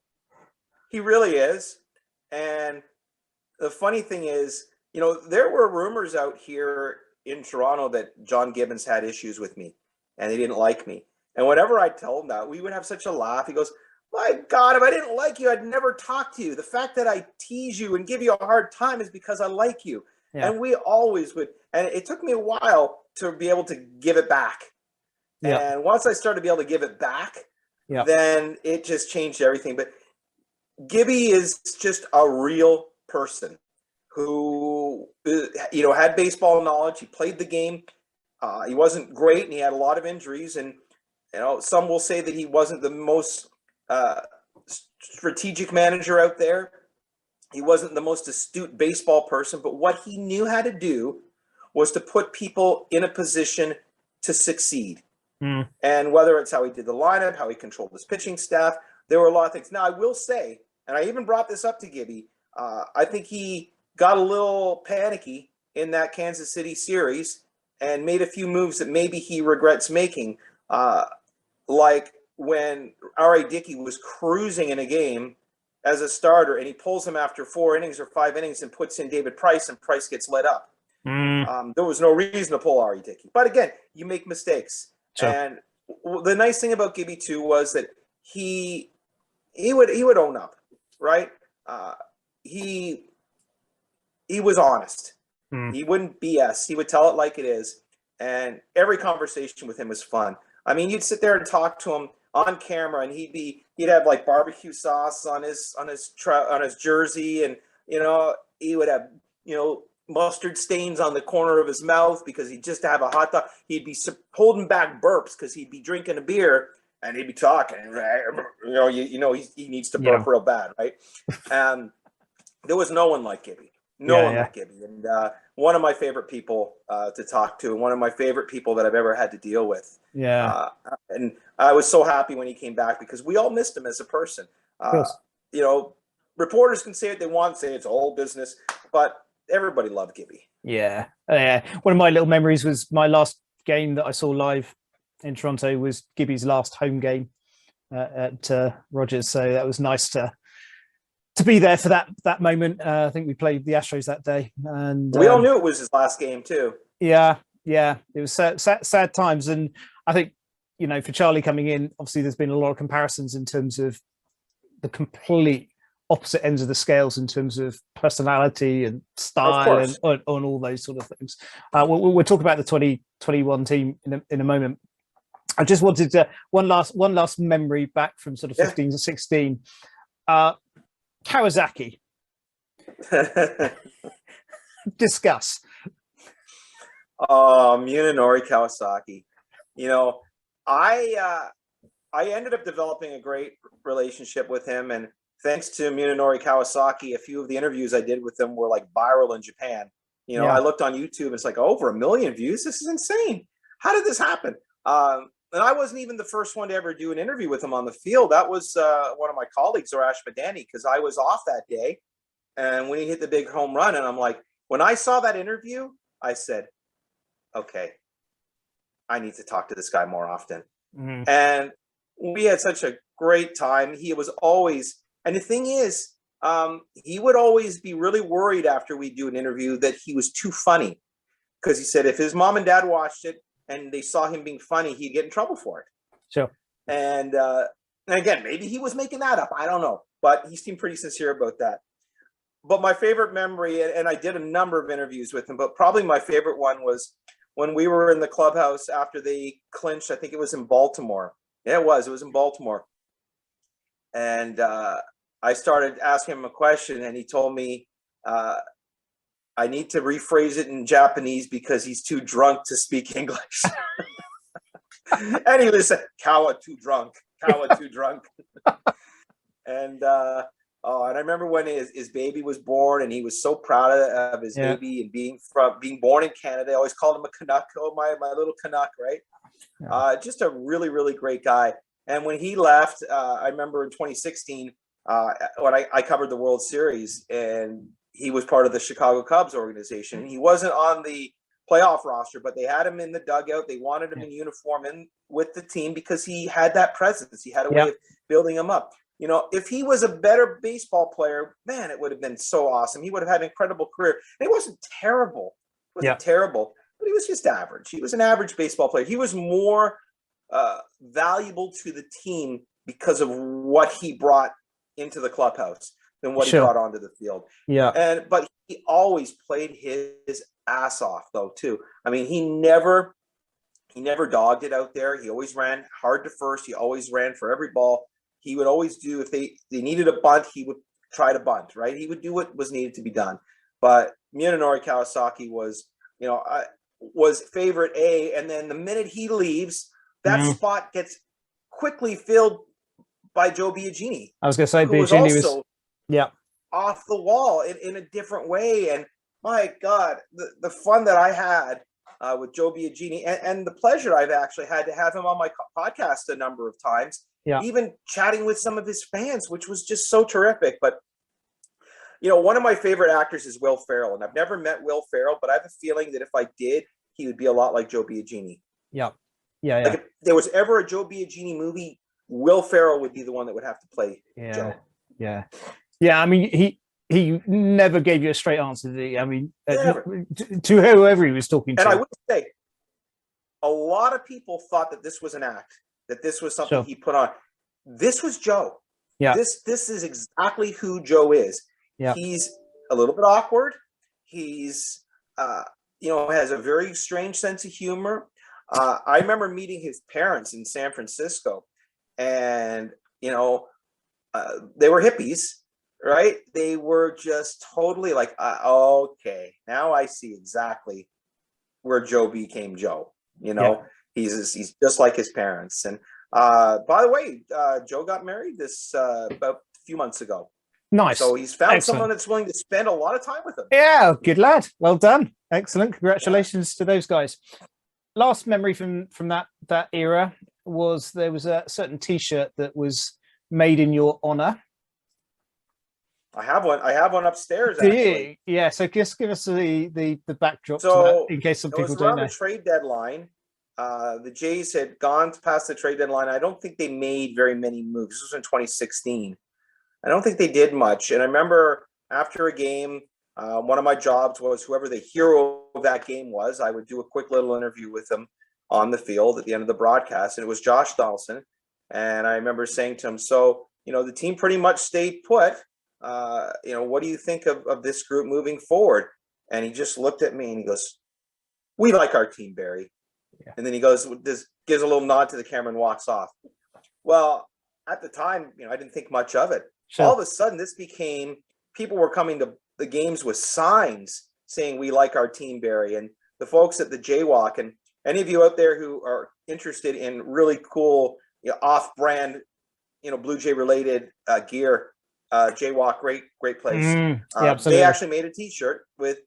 He really is. And the funny thing is, you know, there were rumors out here in Toronto that John Gibbons had issues with me and they didn't like me. And whenever I tell him that, we would have such a laugh. He goes, my God, if I didn't like you, I'd never talk to you. The fact that I tease you and give you a hard time is because I like you. Yeah. And we always would. And it took me a while to be able to give it back. Yeah. And once I started to be able to give it back, then it just changed everything. But Gibby is just a real person who, you know, had baseball knowledge. He played the game. He wasn't great, and he had a lot of injuries. And, you know, some will say that he wasn't the most strategic manager out there. He wasn't the most astute baseball person, but what he knew how to do was to put people in a position to succeed. And whether it's how he did the lineup, how he controlled his pitching staff, there were a lot of things. Now, I will say, and I even brought this up to Gibby, I think he got a little panicky in that Kansas City series and made a few moves that maybe he regrets making. Like when R.A. Dickey was cruising in a game as a starter and he pulls him after 4 innings or 5 innings and puts in David Price and Price gets let up. There was no reason to pull R.A. Dickey. But again, you make mistakes. Sure. And the nice thing about Gibby too was that he would own up, right? He was honest. He wouldn't BS. He would tell it like it is. And every conversation with him was fun. I mean, you'd sit there and talk to him on camera, and he'd have like barbecue sauce on his jersey, and you know, he would have, you know, mustard stains on the corner of his mouth because he'd just have a hot dog. He'd be holding back burps because he'd be drinking a beer and he'd be talking. You know, he needs to burp real bad, right? There was no one like Gibby. No one like Gibby. And one of my favorite people to talk to, and one of my favorite people that I've ever had to deal with. And I was so happy when he came back because we all missed him as a person. You know, reporters can say what they want, say it's all business, but everybody loved Gibby. Yeah. One of my little memories was my last game that I saw live in Toronto was Gibby's last home game at Rogers. So that was nice to be there for that moment. I think we played the Astros that day, and we all knew it was his last game too. Yeah, it was sad times, and I think, you know, for Charlie coming in, obviously there's been a lot of comparisons in terms of the opposite ends of the scales in terms of personality and style and all those sort of things. We'll talk about the 2021 team in a moment. I just wanted to one last memory back from sort of 15 to 16. Kawasaki. Discuss. Nori Kawasaki. You know, I ended up developing a great relationship with him, and thanks to Nori Kawasaki, a few of the interviews I did with him were like viral in Japan. You know, I looked on YouTube, it's like over 1 million views. This is insane. How did this happen? And I wasn't even the first one to ever do an interview with him on the field. That was one of my colleagues, Arash Madani, because I was off that day. And when he hit the big home run, and I'm like, when I saw that interview, I said, okay, I need to talk to this guy more often. And we had such a great time. He was always, and the thing is, he would always be really worried after we do an interview that he was too funny. Because he said if his mom and dad watched it and they saw him being funny, he'd get in trouble for it. Sure. And again, maybe he was making that up. I don't know. But he seemed pretty sincere about that. But my favorite memory, and I did a number of interviews with him, but probably my favorite one was when we were in the clubhouse after they clinched. I think it was in Baltimore. Yeah, it was in Baltimore. And I started asking him a question, and he told me, I need to rephrase it in Japanese because he's too drunk to speak English. And he said, Kawa, too drunk. Kawa too drunk. And and I remember when his baby was born, and he was so proud of his baby, and being born in Canada. I always called him a Canuck. Oh, my little Canuck, right? Yeah. Just a really, really great guy. And when he left, I remember in 2016 when I covered the World Series, and he was part of the Chicago Cubs organization. He wasn't on the playoff roster, but they had him in the dugout. They wanted him in uniform with the team because he had that presence. He had a way of building him up. You know, if he was a better baseball player, man, it would have been so awesome. He would have had an incredible career. And he wasn't terrible. He wasn't terrible, but he was just average. He was an average baseball player. He was more valuable to the team because of what he brought into the clubhouse than what he brought onto the field. Yeah. But he always played his ass off, though, too. I mean, he never dogged it out there. He always ran hard to first. He always ran for every ball. He would always do, if they needed a bunt, he would try to bunt, right? He would do what was needed to be done. But Nori Kawasaki was favorite A, and then the minute he leaves, that spot gets quickly filled by Joe Biagini. I was going to say Biagini was off the wall in a different way. And my God, the fun that I had with Joe Biagini, and the pleasure I've actually had to have him on my podcast a number of times. Yeah. Even chatting with some of his fans, which was just so terrific. But, you know, one of my favorite actors is Will Ferrell. And I've never met Will Ferrell, but I have a feeling that if I did, he would be a lot like Joe Biagini. Yeah. Yeah. Like if there was ever a Joe Biagini movie, Will Ferrell would be the one that would have to play Joe. Yeah. Yeah. I mean, he never gave you a straight answer, did he? I mean, to whoever he was talking to. And I would say a lot of people thought that this was an act, that this was something he put on. This was Joe. Yeah. This is exactly who Joe is. Yeah. He's a little bit awkward. He's, has a very strange sense of humor. I remember meeting his parents in San Francisco, and, they were hippies, right? They were just totally like, okay, now I see exactly where Joe became Joe. He's just like his parents. And by the way, Joe got married about a few months ago. Nice. So he's found someone that's willing to spend a lot of time with him. Yeah, good lad. Well done. Excellent. Congratulations to those guys. Last memory from that era was there was a certain T-shirt that was made in your honor. I have one upstairs. Actually. Yeah. So just give us the backdrop to that, in case some people don't know. The trade deadline. The Jays had gone past the trade deadline. I don't think they made very many moves. This was in 2016. I don't think they did much. And I remember after a game, one of my jobs was whoever the hero of that game was, I would do a quick little interview with them on the field at the end of the broadcast. And it was Josh Donaldson. And I remember saying to him, so, the team pretty much stayed put. What do you think of this group moving forward? And he just looked at me and he goes, we like our team, Barry. Yeah. And then he gives a little nod to the camera and walks off. Well, at the time, I didn't think much of it. Sure. All of a sudden, this became, people were coming to the games with signs saying, we like our team, Barry. And the folks at the Jaywalk, and any of you out there who are interested in really cool, off-brand, Blue Jay related gear, Jaywalk, great place. They actually made a T-shirt with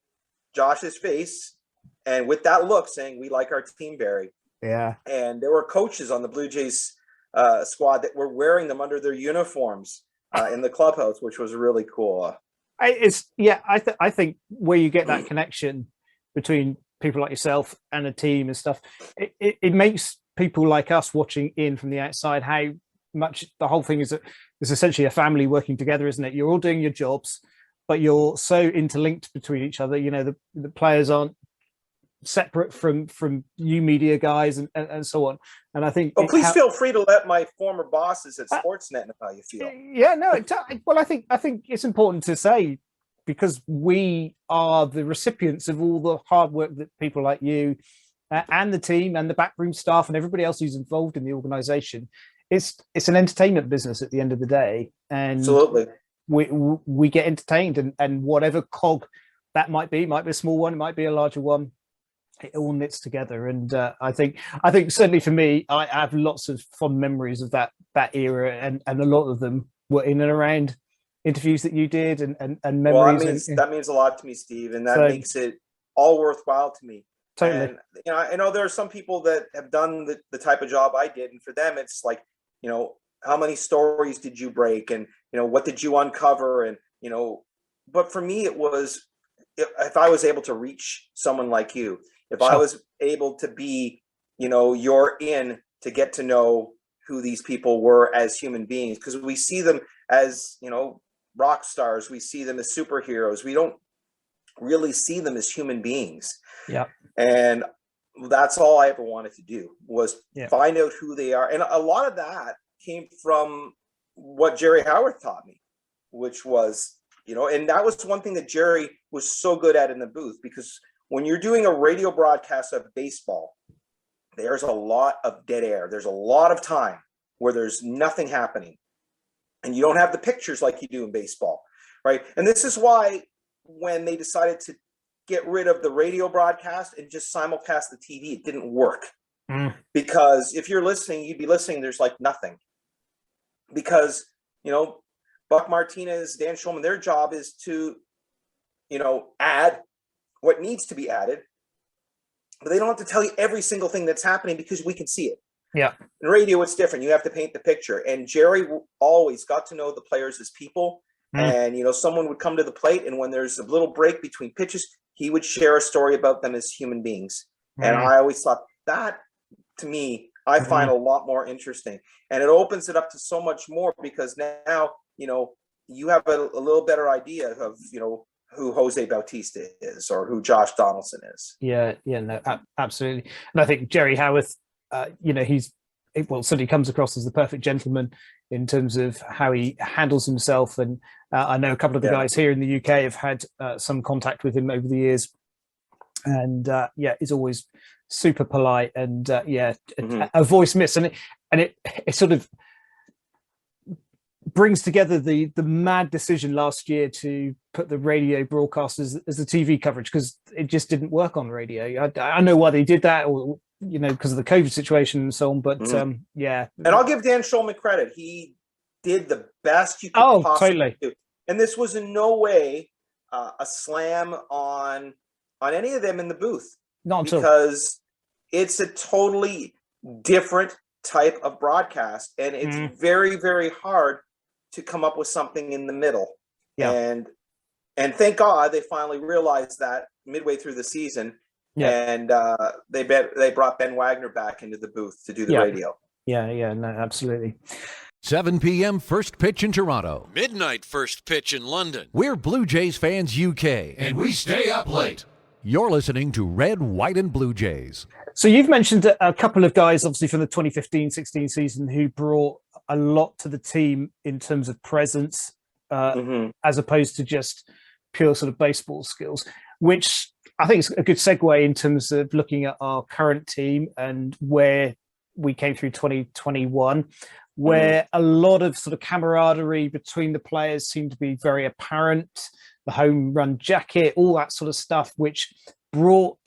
Josh's face and with that look saying, we like our team, Barry. Yeah. And there were coaches on the Blue Jays squad that were wearing them under their uniforms in the clubhouse, which was really cool. I think where you get that connection between people like yourself and a team and stuff, it makes people like us watching in from the outside how much the whole thing is essentially a family working together, isn't it? You're all doing your jobs, but you're so interlinked between each other. The players aren't separate from you media guys and so on. And I think please feel free to let my former bosses at Sportsnet know how you feel. Yeah, no. Well, I think it's important to say, because we are the recipients of all the hard work that people like you and the team and the backroom staff and everybody else who's involved in the organization. It's an entertainment business at the end of the day, and absolutely we get entertained, and whatever cog that might be a small one, it might be a larger one. it all knits together. And I think certainly for me, I have lots of fond memories of that era, and a lot of them were in and around interviews that you did, and memories. Well, that means a lot to me, Steve, and that So, makes it all worthwhile to me. totally. And I know there are some people that have done the type of job I did, and for them, it's like, how many stories did you break, and what did you uncover, and but for me, it was, if I was able to reach someone like you, if I was able to be, you're in to get to know who these people were as human beings, because we see them as, rock stars, we see them as superheroes. We don't really see them as human beings. Yeah. And that's all I ever wanted to do, was find out who they are. And a lot of that came from what Jerry Howard taught me, which was, and that was one thing that Jerry was so good at in the booth, because when you're doing a radio broadcast of baseball, there's a lot of dead air. There's a lot of time where there's nothing happening, and you don't have the pictures like you do in baseball, right? And this is why when they decided to get rid of the radio broadcast and just simulcast the TV, it didn't work. Because if you're listening, you'd be listening, there's like nothing. Because, Buck Martinez, Dan Schulman, their job is to, add what needs to be added, but they don't have to tell you every single thing that's happening, because we can see it. Yeah. In radio, it's different. You have to paint the picture. And Jerry always got to know the players as people. And, someone would come to the plate, and when there's a little break between pitches, he would share a story about them as human beings. And I always thought that, to me, I find a lot more interesting. And it opens it up to so much more, because now, you have a little better idea of, who Jose Bautista is, or who Josh Donaldson is. Yeah, no, absolutely. And I think Jerry Howarth, certainly comes across as the perfect gentleman in terms of how he handles himself. And I know a couple of the guys here in the UK have had some contact with him over the years. And he's always super polite, and a voice miss. And it sort of brings together the mad decision last year to put the radio broadcast as the TV coverage, because it just didn't work on radio. I know why they did that, or because of the COVID situation and so on. But And I'll give Dan Schulman credit; he did the best you could possibly do. And this was in no way a slam on any of them in the booth. Not at all. Because it's a totally different type of broadcast, and it's very, very hard to come up with something in the middle. And thank God they finally realized that midway through the season. And they brought Ben Wagner back into the booth to do the radio. No, absolutely. 7 p.m. first pitch in Toronto. Midnight first pitch in London. We're Blue Jays fans UK, And we stay up late. You're listening to Red, White, and Blue Jays. So you've mentioned a couple of guys, obviously, from the 2015-16 season who brought a lot to the team in terms of presence, as opposed to just pure sort of baseball skills, which I think is a good segue in terms of looking at our current team and where we came through 2021, where a lot of sort of camaraderie between the players seemed to be very apparent. The home run jacket, all that sort of stuff, which brought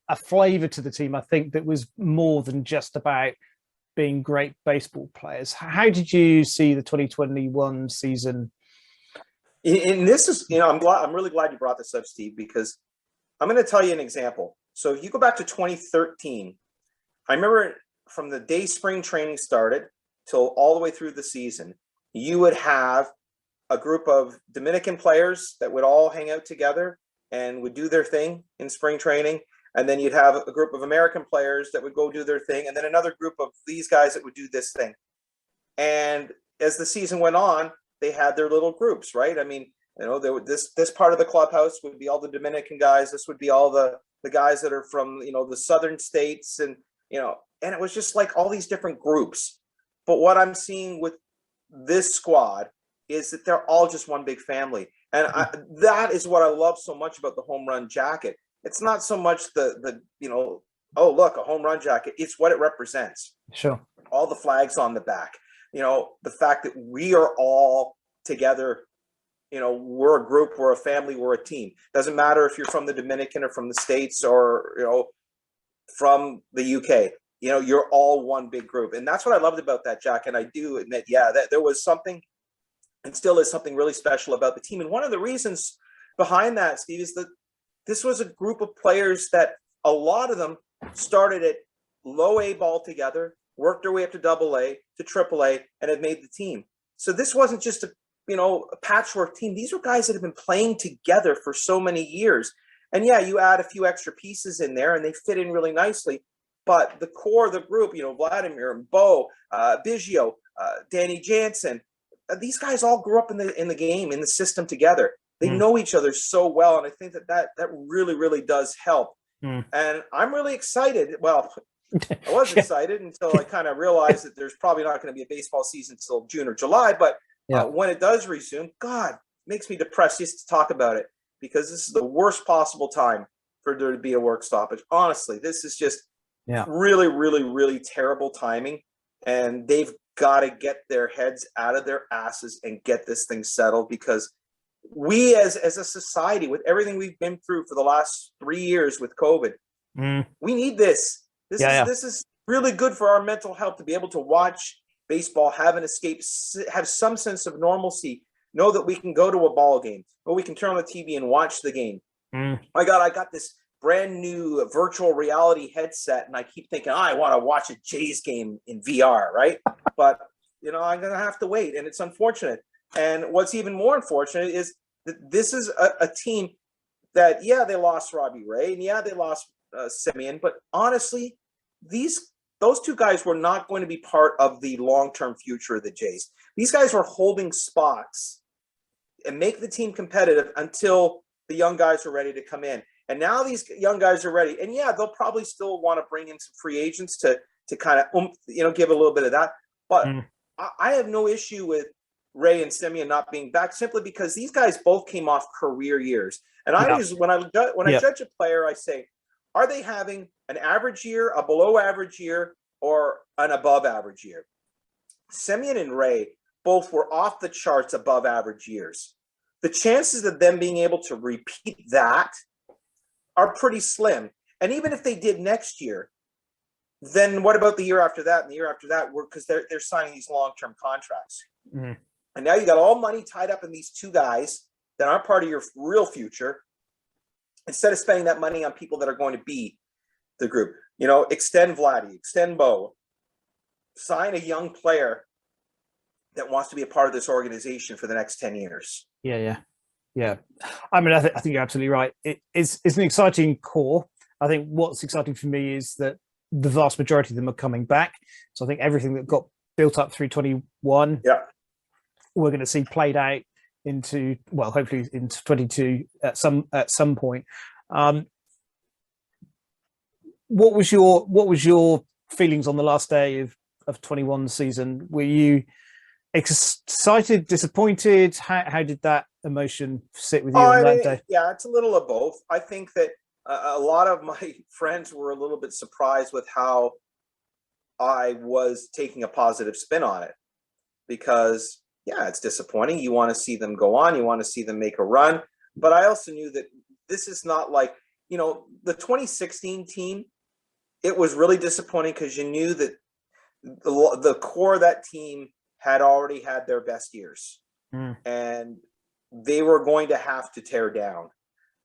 a flavour to the team, I think, that was more than just about being great baseball players. How did you see the 2021 season? And this is, I'm really glad you brought this up, Steve, because I'm going to tell you an example. So if you go back to 2013, I remember from the day spring training started till all the way through the season, you would have a group of Dominican players that would all hang out together and would do their thing in spring training. And then you'd have a group of American players that would go do their thing. And then another group of these guys that would do this thing. And as the season went on, they had their little groups, right? I mean, this part of the clubhouse would be all the Dominican guys. This would be all the guys that are from, the southern states. And it was just like all these different groups. But what I'm seeing with this squad is that they're all just one big family. And that is what I love so much about the home run jacket. It's not so much the oh, look, a home run jacket. It's what it represents. Sure. All the flags on the back, the fact that we are all together we're a group, we're a family, we're a team. Doesn't matter if you're from the Dominican or from the States or, from the UK. You're all one big group. And that's what I loved about that, Jack. And I do admit, that there was something, and still is something really special about the team. And one of the reasons behind that, Steve, is that this was a group of players that a lot of them started at low A ball together, worked their way up to double A, to triple A, and have made the team. So this wasn't just a patchwork team. These were guys that have been playing together for so many years. And you add a few extra pieces in there and they fit in really nicely. But the core of the group, Vladimir and Bo, Biggio, Danny Jansen, these guys all grew up in the game, in the system together. They know each other so well. And I think that really, really does help. And I'm really excited. Well, I was excited until I kind of realized that there's probably not going to be a baseball season until June or July. But when it does resume, God, it makes me depressed just to talk about it, because this is the worst possible time for there to be a work stoppage. Honestly, this is just really, really, really terrible timing. And they've got to get their heads out of their asses and get this thing settled, because we as a society, with everything we've been through for the last 3 years with COVID, we need this. This is really good for our mental health, to be able to watch baseball, have an escape, have some sense of normalcy, know that we can go to a ball game, or we can turn on the TV and watch the game. My God, I got this brand new virtual reality headset, and I keep thinking, I want to watch a Jays game in VR, right? But, I'm going to have to wait, and it's unfortunate. And what's even more unfortunate is that this is a team that, they lost Robbie Ray, and they lost Simeon, but honestly, those two guys were not going to be part of the long-term future of the Jays. These guys were holding spots and make the team competitive until the young guys are ready to come in. And now these young guys are ready. And they'll probably still want to bring in some free agents to kind of, give a little bit of that. But I have no issue with Ray and Simeon not being back, simply because these guys both came off career years. And I judge a player, I say, are they having an average year, a below average year, or an above average year? Simeon and Ray both were off the charts above average years. The chances of them being able to repeat that are pretty slim. And even if they did next year, then what about the year after that and the year after that? Because they're signing these long-term contracts. And now you got all money tied up in these two guys that aren't part of your real future, instead of spending that money on people that are going to be the group. Extend Vladdy, extend Bo, sign a young player that wants to be a part of this organization for the next 10 years. Yeah. I mean, I think you're absolutely right. It's an exciting core. I think what's exciting for me is that the vast majority of them are coming back. So I think everything that got built up through 21, we're going to see played out into, hopefully into 22 at some point. What was your feelings on the last day of 21 season? Were you excited, disappointed? How did that emotion sit with you on that day? Yeah, it's a little of both. I think that a lot of my friends were a little bit surprised with how I was taking a positive spin on it, because it's disappointing. You want to see them go on, you want to see them make a run, but I also knew that this is not like, the 2016 team. It was really disappointing because you knew that the core of that team had already had their best years, and they were going to have to tear down,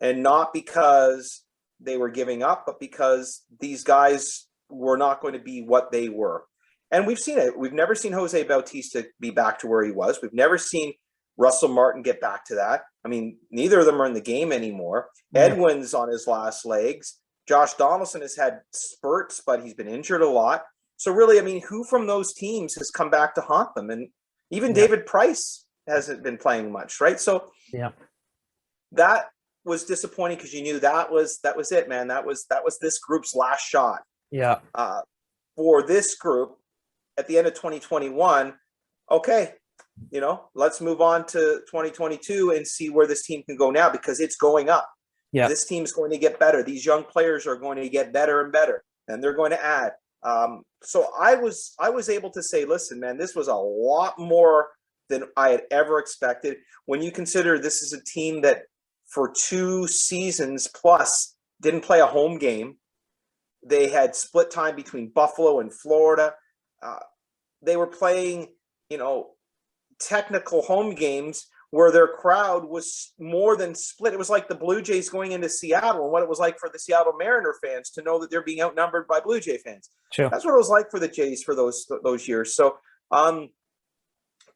and not because they were giving up, but because these guys were not going to be what they were. And we've seen it. We've never seen Jose Bautista be back to where he was. We've never seen Russell Martin get back to that. I mean, neither of them are in the game anymore. Edwin's on his last legs. Josh Donaldson has had spurts, but he's been injured a lot. So really, I mean, who from those teams has come back to haunt them? And even David Price hasn't been playing much, right? So that was disappointing, because you knew that was it, man. That was this group's last shot. For this group at the end of 2021, okay, let's move on to 2022 and see where this team can go now, because it's going up. This team's going to get better. These young players are going to get better and better, and they're going to add. So I was able to say, listen, man, this was a lot more than I had ever expected. When you consider this is a team that for 2 seasons plus didn't play a home game. They had split time between Buffalo and Florida. They were playing, technical home games where their crowd was more than split. It was like the Blue Jays going into Seattle and what it was like for the Seattle Mariner fans to know that they're being outnumbered by Blue Jay fans. Sure. That's what it was like for the Jays for those years. So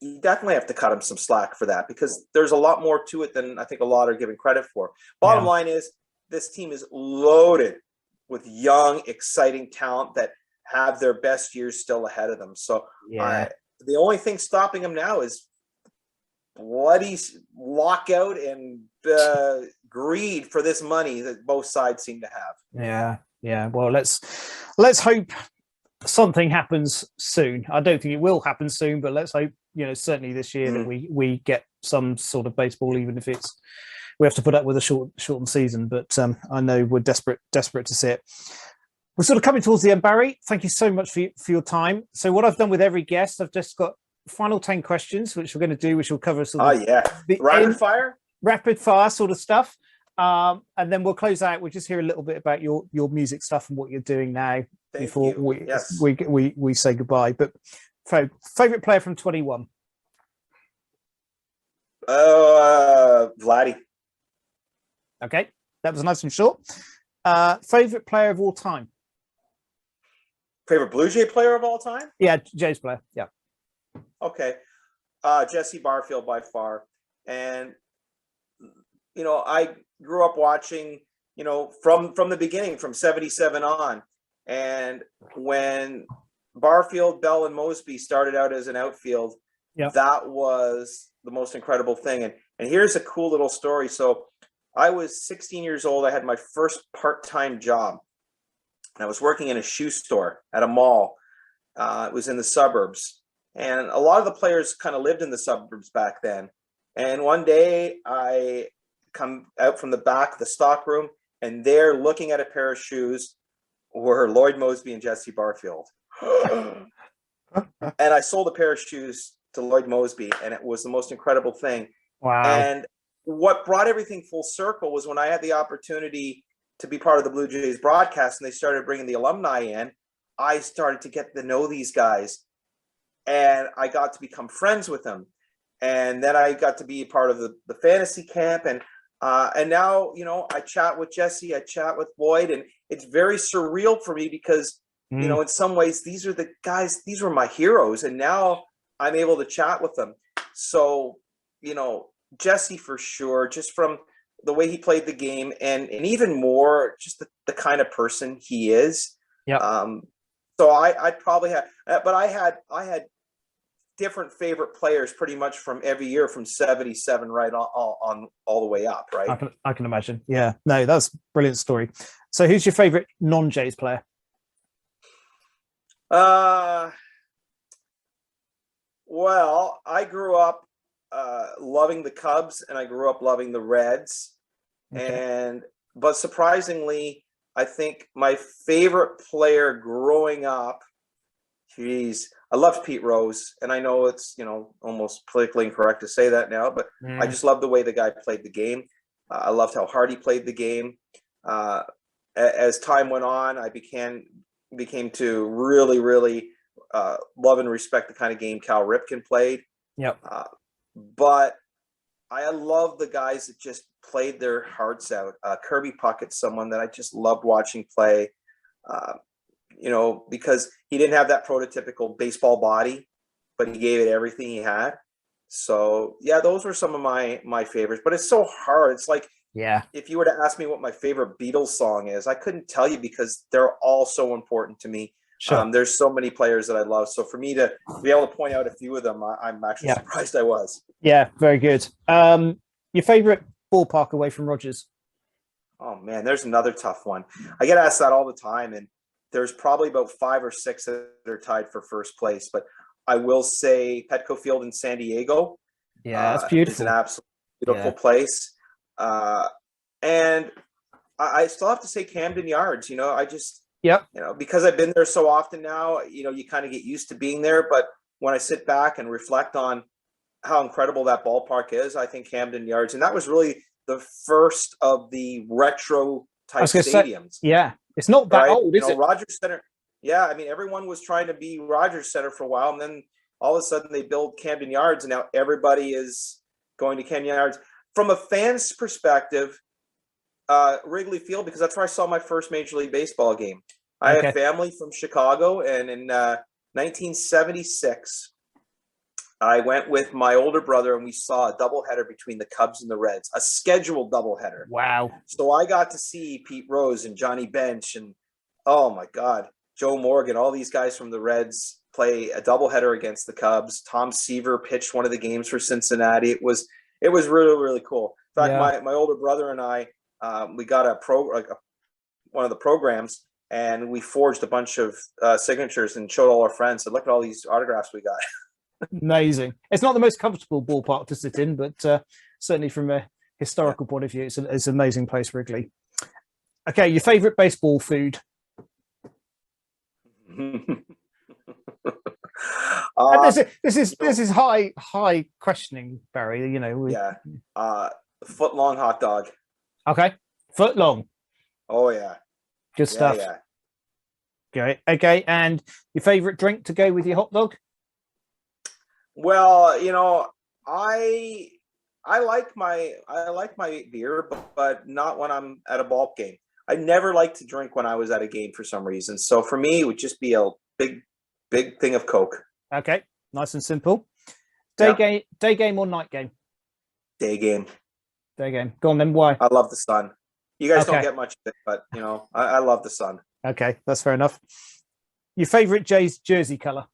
you definitely have to cut them some slack for that because there's a lot more to it than I think a lot are giving credit for. Bottom line is this team is loaded with young, exciting talent that have their best years still ahead of them. So the only thing stopping them now is bloody lockout and greed for this money that both sides seem to have. Yeah. Well, let's hope something happens soon. I don't think it will happen soon, but let's hope, certainly this year that we get some sort of baseball, even if we have to put up with a shortened season. But I know we're desperate to see it. We're sort of coming towards the end, Barry. Thank you so much for your time. So what I've done with every guest, I've just got final 10 questions, which we're going to do, which will cover sort of rapid fire sort of stuff. And then we'll close out. We'll just hear a little bit about your music stuff and what you're doing now before we say goodbye. But favorite player from 21? Vladdy. Okay, that was nice and short. Favorite player of all time? Favorite Blue Jay player of all time? Yeah, Jays player. Yeah. Okay. Jesse Barfield by far. And, I grew up watching, from the beginning, from 77 on. And when Barfield, Bell, and Mosby started out as an outfield, that was the most incredible thing. And here's a cool little story. So I was 16 years old. I had my first part-time job. And I was working in a shoe store at a mall. It was in the suburbs. And a lot of the players kind of lived in the suburbs back then. And one day I come out from the back of the stock room, and there looking at a pair of shoes were Lloyd Mosby and Jesse Barfield. And I sold a pair of shoes to Lloyd Mosby, and it was the most incredible thing. Wow. And what brought everything full circle was when I had the opportunity to be part of the Blue Jays broadcast and they started bringing the alumni in, I started to get to know these guys and I got to become friends with them. And then I got to be part of the fantasy camp. And now, I chat with Jesse, I chat with Lloyd, and it's very surreal for me because, in some ways, these are the guys, these were my heroes. And now I'm able to chat with them. So, Jesse for sure, just from the way he played the game and even more just the kind of person he is. Yeah. So I'd probably have, but I had different favorite players pretty much from every year from 77 right on all the way up. Right. I can imagine. Yeah, no, that's a brilliant story. So who's your favorite non-Jays player? Well, I grew up loving the Cubs and I grew up loving the Reds. Okay. But surprisingly, I think my favorite player growing up, I loved Pete Rose. And I know it's, almost politically incorrect to say that now, but I just love the way the guy played the game. I loved how hard he played the game. As time went on, I became to really, really love and respect the kind of game Cal Ripken played. Yep. But I love the guys that just played their hearts out. Kirby Puckett's someone that I just loved watching play, because he didn't have that prototypical baseball body, but he gave it everything he had. So, yeah, those were some of my favorites. But it's so hard. It's like, if you were to ask me what my favorite Beatles song is, I couldn't tell you because they're all so important to me. Sure. There's so many players that I love. So for me to be able to point out a few of them, I'm actually surprised I was. Yeah, very good. Your favorite ballpark away from Rogers? Oh, man, there's another tough one. I get asked that all the time, and there's probably about 5 or 6 that are tied for first place. But I will say Petco Field in San Diego. Yeah, that's beautiful. It's an absolutely beautiful place. And I still have to say Camden Yards. I just... Yep. Because I've been there so often now, you kind of get used to being there. But when I sit back and reflect on, how incredible that ballpark is. I think Camden Yards, and that was really the first of the retro type stadiums. Yeah, it's not that right? old, is it? Rogers Center. Yeah, I mean, everyone was trying to be Rogers Center for a while, and then all of a sudden they build Camden Yards, and now everybody is going to Camden Yards. From a fan's perspective, Wrigley Field, because that's where I saw my first Major League Baseball game. I have family from Chicago, and in 1976, I went with my older brother, and we saw a doubleheader between the Cubs and the Reds, a scheduled doubleheader. Wow. So I got to see Pete Rose and Johnny Bench and, oh my God, Joe Morgan, all these guys from the Reds play a doubleheader against the Cubs. Tom Seaver pitched one of the games for Cincinnati. It was really, really cool. In fact, my older brother and I, we got one of the programs, and we forged a bunch of signatures and showed all our friends. So look at all these autographs we got. Amazing. It's not the most comfortable ballpark to sit in, but certainly from a historical point of view, it's an amazing place, Wrigley. Okay, your favorite baseball food? This is high questioning, Barry. You know, foot long hot dog. Okay, foot long. Oh yeah, good stuff. Yeah. Okay, and your favorite drink to go with your hot dog? Well, you know, I like my beer, but not when I'm at a ball game. I never liked to drink when I was at a game for some reason. So for me, it would just be a big thing of Coke. Okay, nice and simple. Day game or night game? Day game. Day game. Go on then. Why? I love the sun. You guys don't get much of it, but you know, I love the sun. Okay, that's fair enough. Your favorite Jays jersey color?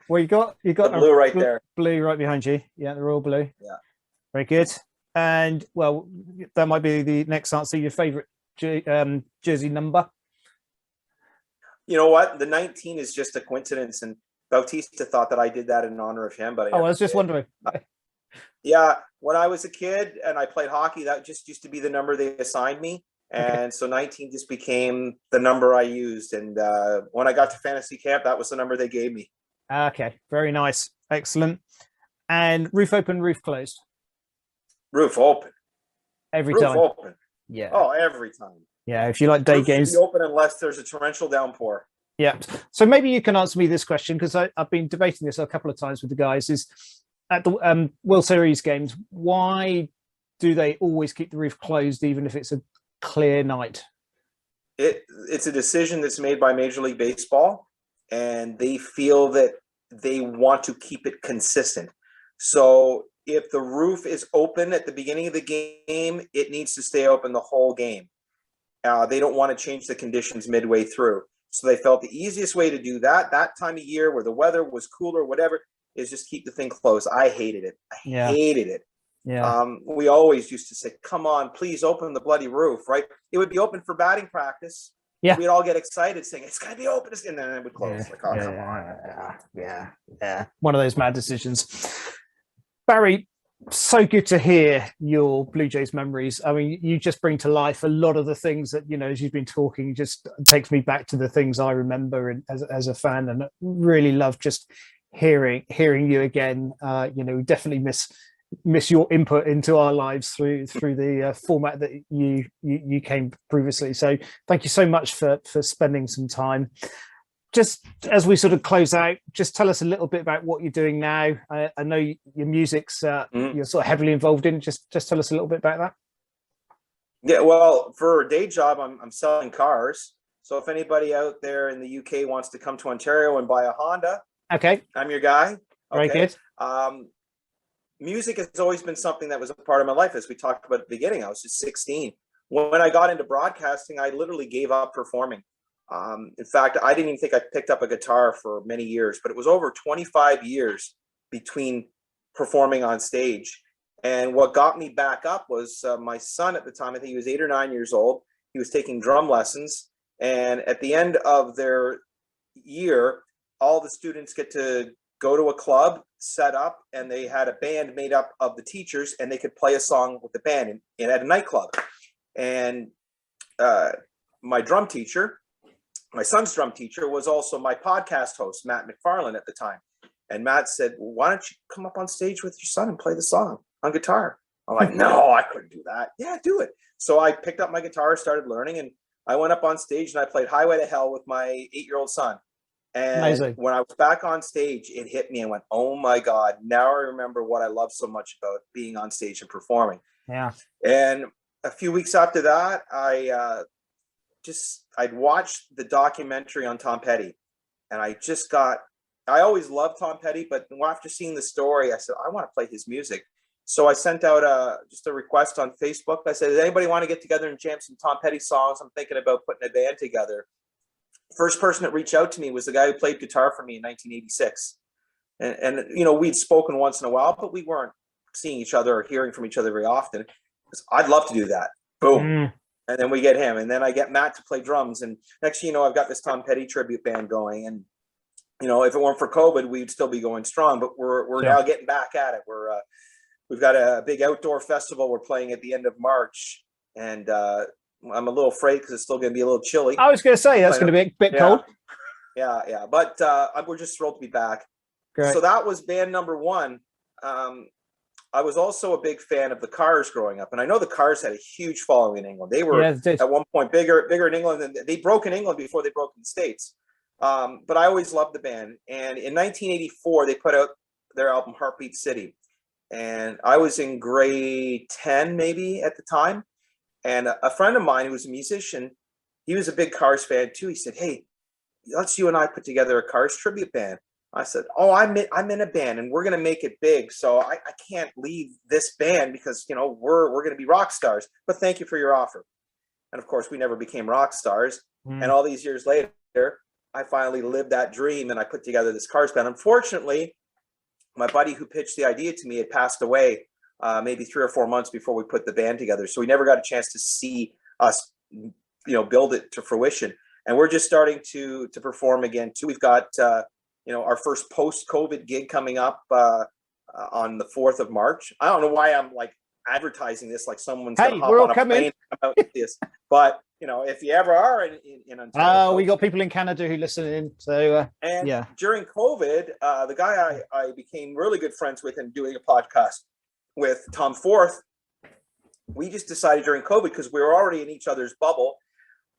Well, you got the blue right there. Blue right behind you. Yeah, they're all blue. Yeah. Very good. And well, that might be the next answer. Your favorite jersey number? You know what? The 19 is just a coincidence, and Bautista thought that I did that in honor of him. But I was just wondering. Yeah, when I was a kid and I played hockey, that just used to be the number they assigned me. And so 19 just became the number I used. And when I got to fantasy camp, that was the number they gave me. Okay, very nice. Excellent. And roof open, roof closed? Roof open. Every time? Roof open. Yeah. Oh, every time. Yeah, if you like day games. Roof open unless there's a torrential downpour. Yeah. So maybe you can answer me this question, because I've been debating this a couple of times with the guys, is at the World Series games, why do they always keep the roof closed even if it's a clear night? It's a decision that's made by Major League Baseball, and they feel that they want to keep it consistent. So if the roof is open at the beginning of the game, it needs to stay open the whole game. They don't want to change the conditions midway through. So they felt the easiest way to do that time of year where the weather was cooler, whatever, is just keep the thing closed. I hated it. I hated it. Yeah. We always used to say, come on, please open the bloody roof, right? It would be open for batting practice. Yeah. We'd all get excited saying, it's got to be open. And then it would close. Yeah. One of those mad decisions. Barry, so good to hear your Blue Jays memories. I mean, you just bring to life a lot of the things that, you know, as you've been talking, just takes me back to the things I remember as a fan, and really love just hearing you again. You know, we definitely miss your input into our lives through the format that you came previously. So thank you so much for spending some time. Just as we sort of close out, just tell us a little bit about what you're doing now. I know your music's you're sort of heavily involved in. Just tell us a little bit about that. Yeah, well, for a day job, I'm selling cars. So if anybody out there in the UK wants to come to Ontario and buy a Honda, okay, I'm your guy. Very good. Music has always been something that was a part of my life. As we talked about at the beginning, I was just 16. When I got into broadcasting, I literally gave up performing. In fact, I didn't even think I picked up a guitar for many years, but it was over 25 years between performing on stage. And what got me back up was my son at the time. I think he was 8 or 9 years old. He was taking drum lessons. And at the end of their year, all the students get to go to a club, set up, and they had a band made up of the teachers, and they could play a song with the band at a nightclub. And my drum teacher, my son's drum teacher was also my podcast host, Matt McFarlane, at the time. And Matt said, why don't you come up on stage with your son and play the song on guitar? I'm like, no, I couldn't do that. Yeah, do it. So I picked up my guitar, started learning, and I went up on stage and I played Highway to Hell with my 8-year-old son. And Amazing. When I was back on stage, it hit me and went, oh my God, now I remember what I love so much about being on stage and performing. Yeah. And a few weeks after that, I'd watched the documentary on Tom Petty, and I always loved Tom Petty, but after seeing the story, I said, I want to play his music. So I sent out just a request on Facebook. I said, does anybody want to get together and jam some Tom Petty songs? I'm thinking about putting a band together. First person that reached out to me was the guy who played guitar for me in 1986. And we'd spoken once in a while, but we weren't seeing each other or hearing from each other very often. I'd love to do that. Boom. And then we get him. And then I get Matt to play drums. And next thing you know, I've got this Tom Petty tribute band going. And, if it weren't for COVID, we'd still be going strong. But we're now getting back at it. We've got a big outdoor festival we're playing at the end of March. And I'm a little afraid because it's still going to be a little chilly. I was going to say, that's going to be a bit cold. Yeah. But we're just thrilled to be back. Great. So that was band number one. I was also a big fan of the Cars growing up, and I know the Cars had a huge following in England. They were at one point bigger in England than they broke in England before they broke in the States. But I always loved the band. And in 1984, they put out their album Heartbeat City, and I was in grade 10 maybe at the time. And a friend of mine who was a musician, he was a big Cars fan too. He said, "Hey, let's you and I put together a Cars tribute band." I said, "Oh, I'm in a band and we're going to make it big. So I can't leave this band because, we're going to be rock stars, but thank you for your offer." And of course we never became rock stars. And all these years later, I finally lived that dream and I put together this Cars band. Unfortunately, my buddy who pitched the idea to me had passed away maybe 3 or 4 months before we put the band together. So we never got a chance to see us, build it to fruition. And we're just starting to perform again too. We've got, our first post-COVID gig coming up on the 4th of March. I don't know why I'm like advertising this like someone's going to hop on a plane and come out with this. But, if you ever are in Ontario. We got people in Canada who listen in. So, during COVID, the guy I became really good friends with and doing a podcast with, Tom Forth, we just decided during COVID, because we were already in each other's bubble,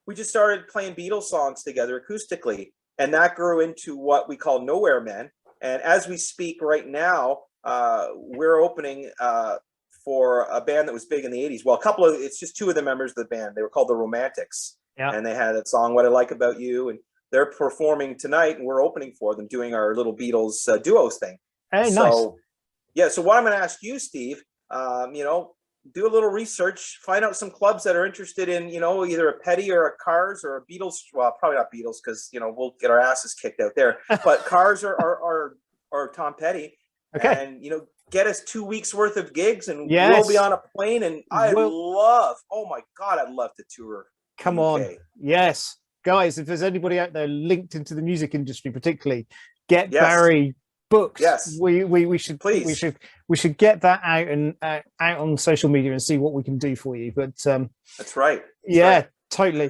we just started playing Beatles songs together acoustically. And that grew into what we call Nowhere Men. And as we speak right now, we're opening for a band that was big in the 80s. Well, it's just 2 of the members of the band. They were called the Romantics. Yeah. And they had that song, What I Like About You. And they're performing tonight and we're opening for them, doing our little Beatles duos thing. Hey, nice. Yeah, so what I'm going to ask you, Steve, do a little research, find out some clubs that are interested in, either a Petty or a Cars or a Beatles. Well, probably not Beatles because, we'll get our asses kicked out there. But Cars or Tom Petty. Okay. And, get us 2 weeks worth of gigs and we'll be on a plane. And I'd love to tour. Come on. Yes. Guys, if there's anybody out there linked into the music industry, particularly, get Barry books. Yes, we should please. We should get that out and out on social media and see what we can do for you. But that's right. Totally.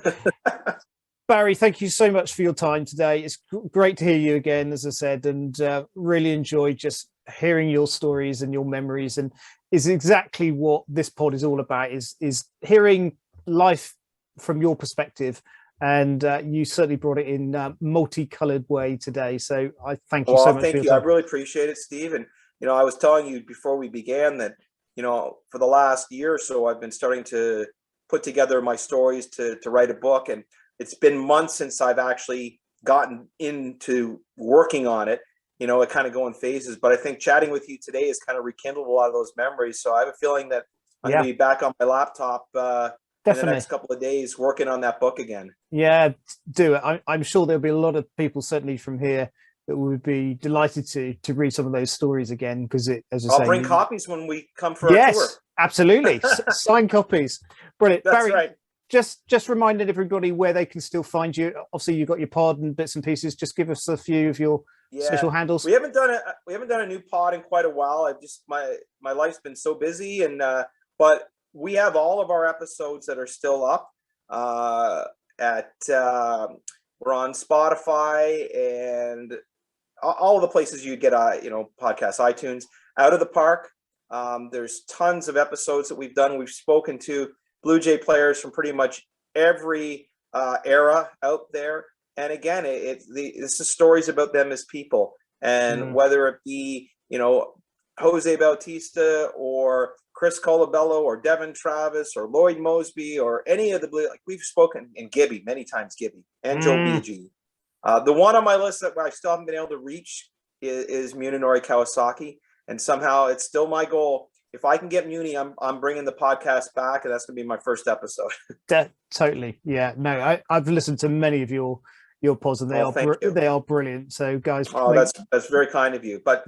Barry, thank you so much for your time today. It's great to hear you again, as I said, and really enjoyed just hearing your stories and your memories. And is exactly what this pod is all about: is hearing life from your perspective. And you certainly brought it in a multicolored way today. So I thank you so much. Thank you. I really appreciate it, Steve. And, I was telling you before we began that, for the last year or so, I've been starting to put together my stories to write a book. And it's been months since I've actually gotten into working on it. It kind of go in phases. But I think chatting with you today has kind of rekindled a lot of those memories. So I have a feeling that I'm going to be back on my laptop in the next couple of days working on that book again. Yeah, do it. I'm sure there'll be a lot of people, certainly from here, that would be delighted to read some of those stories again, because I'll bring copies when we come for our tour. Absolutely. Signed copies. Brilliant. That's Barry, right. Just reminding everybody where they can still find you. Obviously, you've got your pod and bits and pieces. Just give us a few of your social handles. We haven't done a new pod in quite a while. I've just my life's been so busy, and but we have all of our episodes that are still up at We're on Spotify and all the places you get, podcasts, iTunes. Out of the Park. There's tons of episodes that we've done. We've spoken to Blue Jay players from pretty much every era out there. And again, this is stories about them as people. And whether it be, Jose Bautista or Chris Colabello or Devin Travis or Lloyd Mosby or any of the Blue, like we've spoken, and Gibby, many times Gibby, and Joe BG. The one on my list that I still haven't been able to reach is Nori Kawasaki. And somehow it's still my goal. If I can get Muni, I'm bringing the podcast back, and that's going to be my first episode. Totally. Yeah. No, I've listened to many of your pods, and they are brilliant. So guys, that's very kind of you. But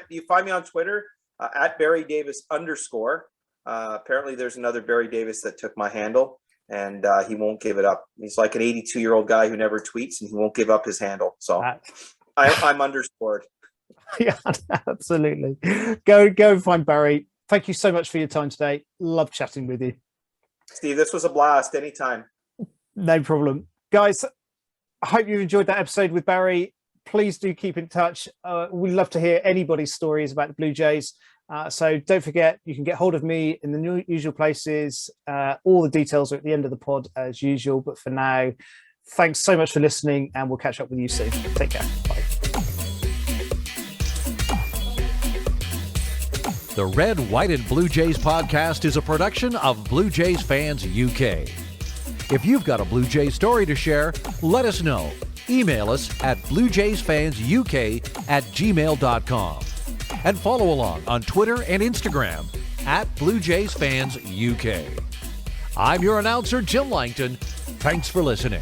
you find me on Twitter at Barry Davis _. Apparently there's another Barry Davis that took my handle, and he won't give it up. He's like an 82-year-old guy who never tweets, and he won't give up his handle. So I'm underscored. Yeah, absolutely. Go find Barry. Thank you so much for your time today. Love chatting with you, Steve. This was a blast. Anytime. No problem, guys. I hope you enjoyed that episode with Barry. Please do keep in touch. We'd love to hear anybody's stories about the Blue Jays. So don't forget, you can get hold of me in the usual places. All the details are at the end of the pod as usual. But for now, thanks so much for listening, and we'll catch up with you soon. Take care. Bye. The Red, White, and Blue Jays podcast is a production of Blue Jays Fans UK. If you've got a Blue Jays story to share, let us know. Email us at bluejaysfansuk@gmail.com. And follow along on Twitter and Instagram at Blue Jays Fans UK. I'm your announcer, Jim Langton. Thanks for listening.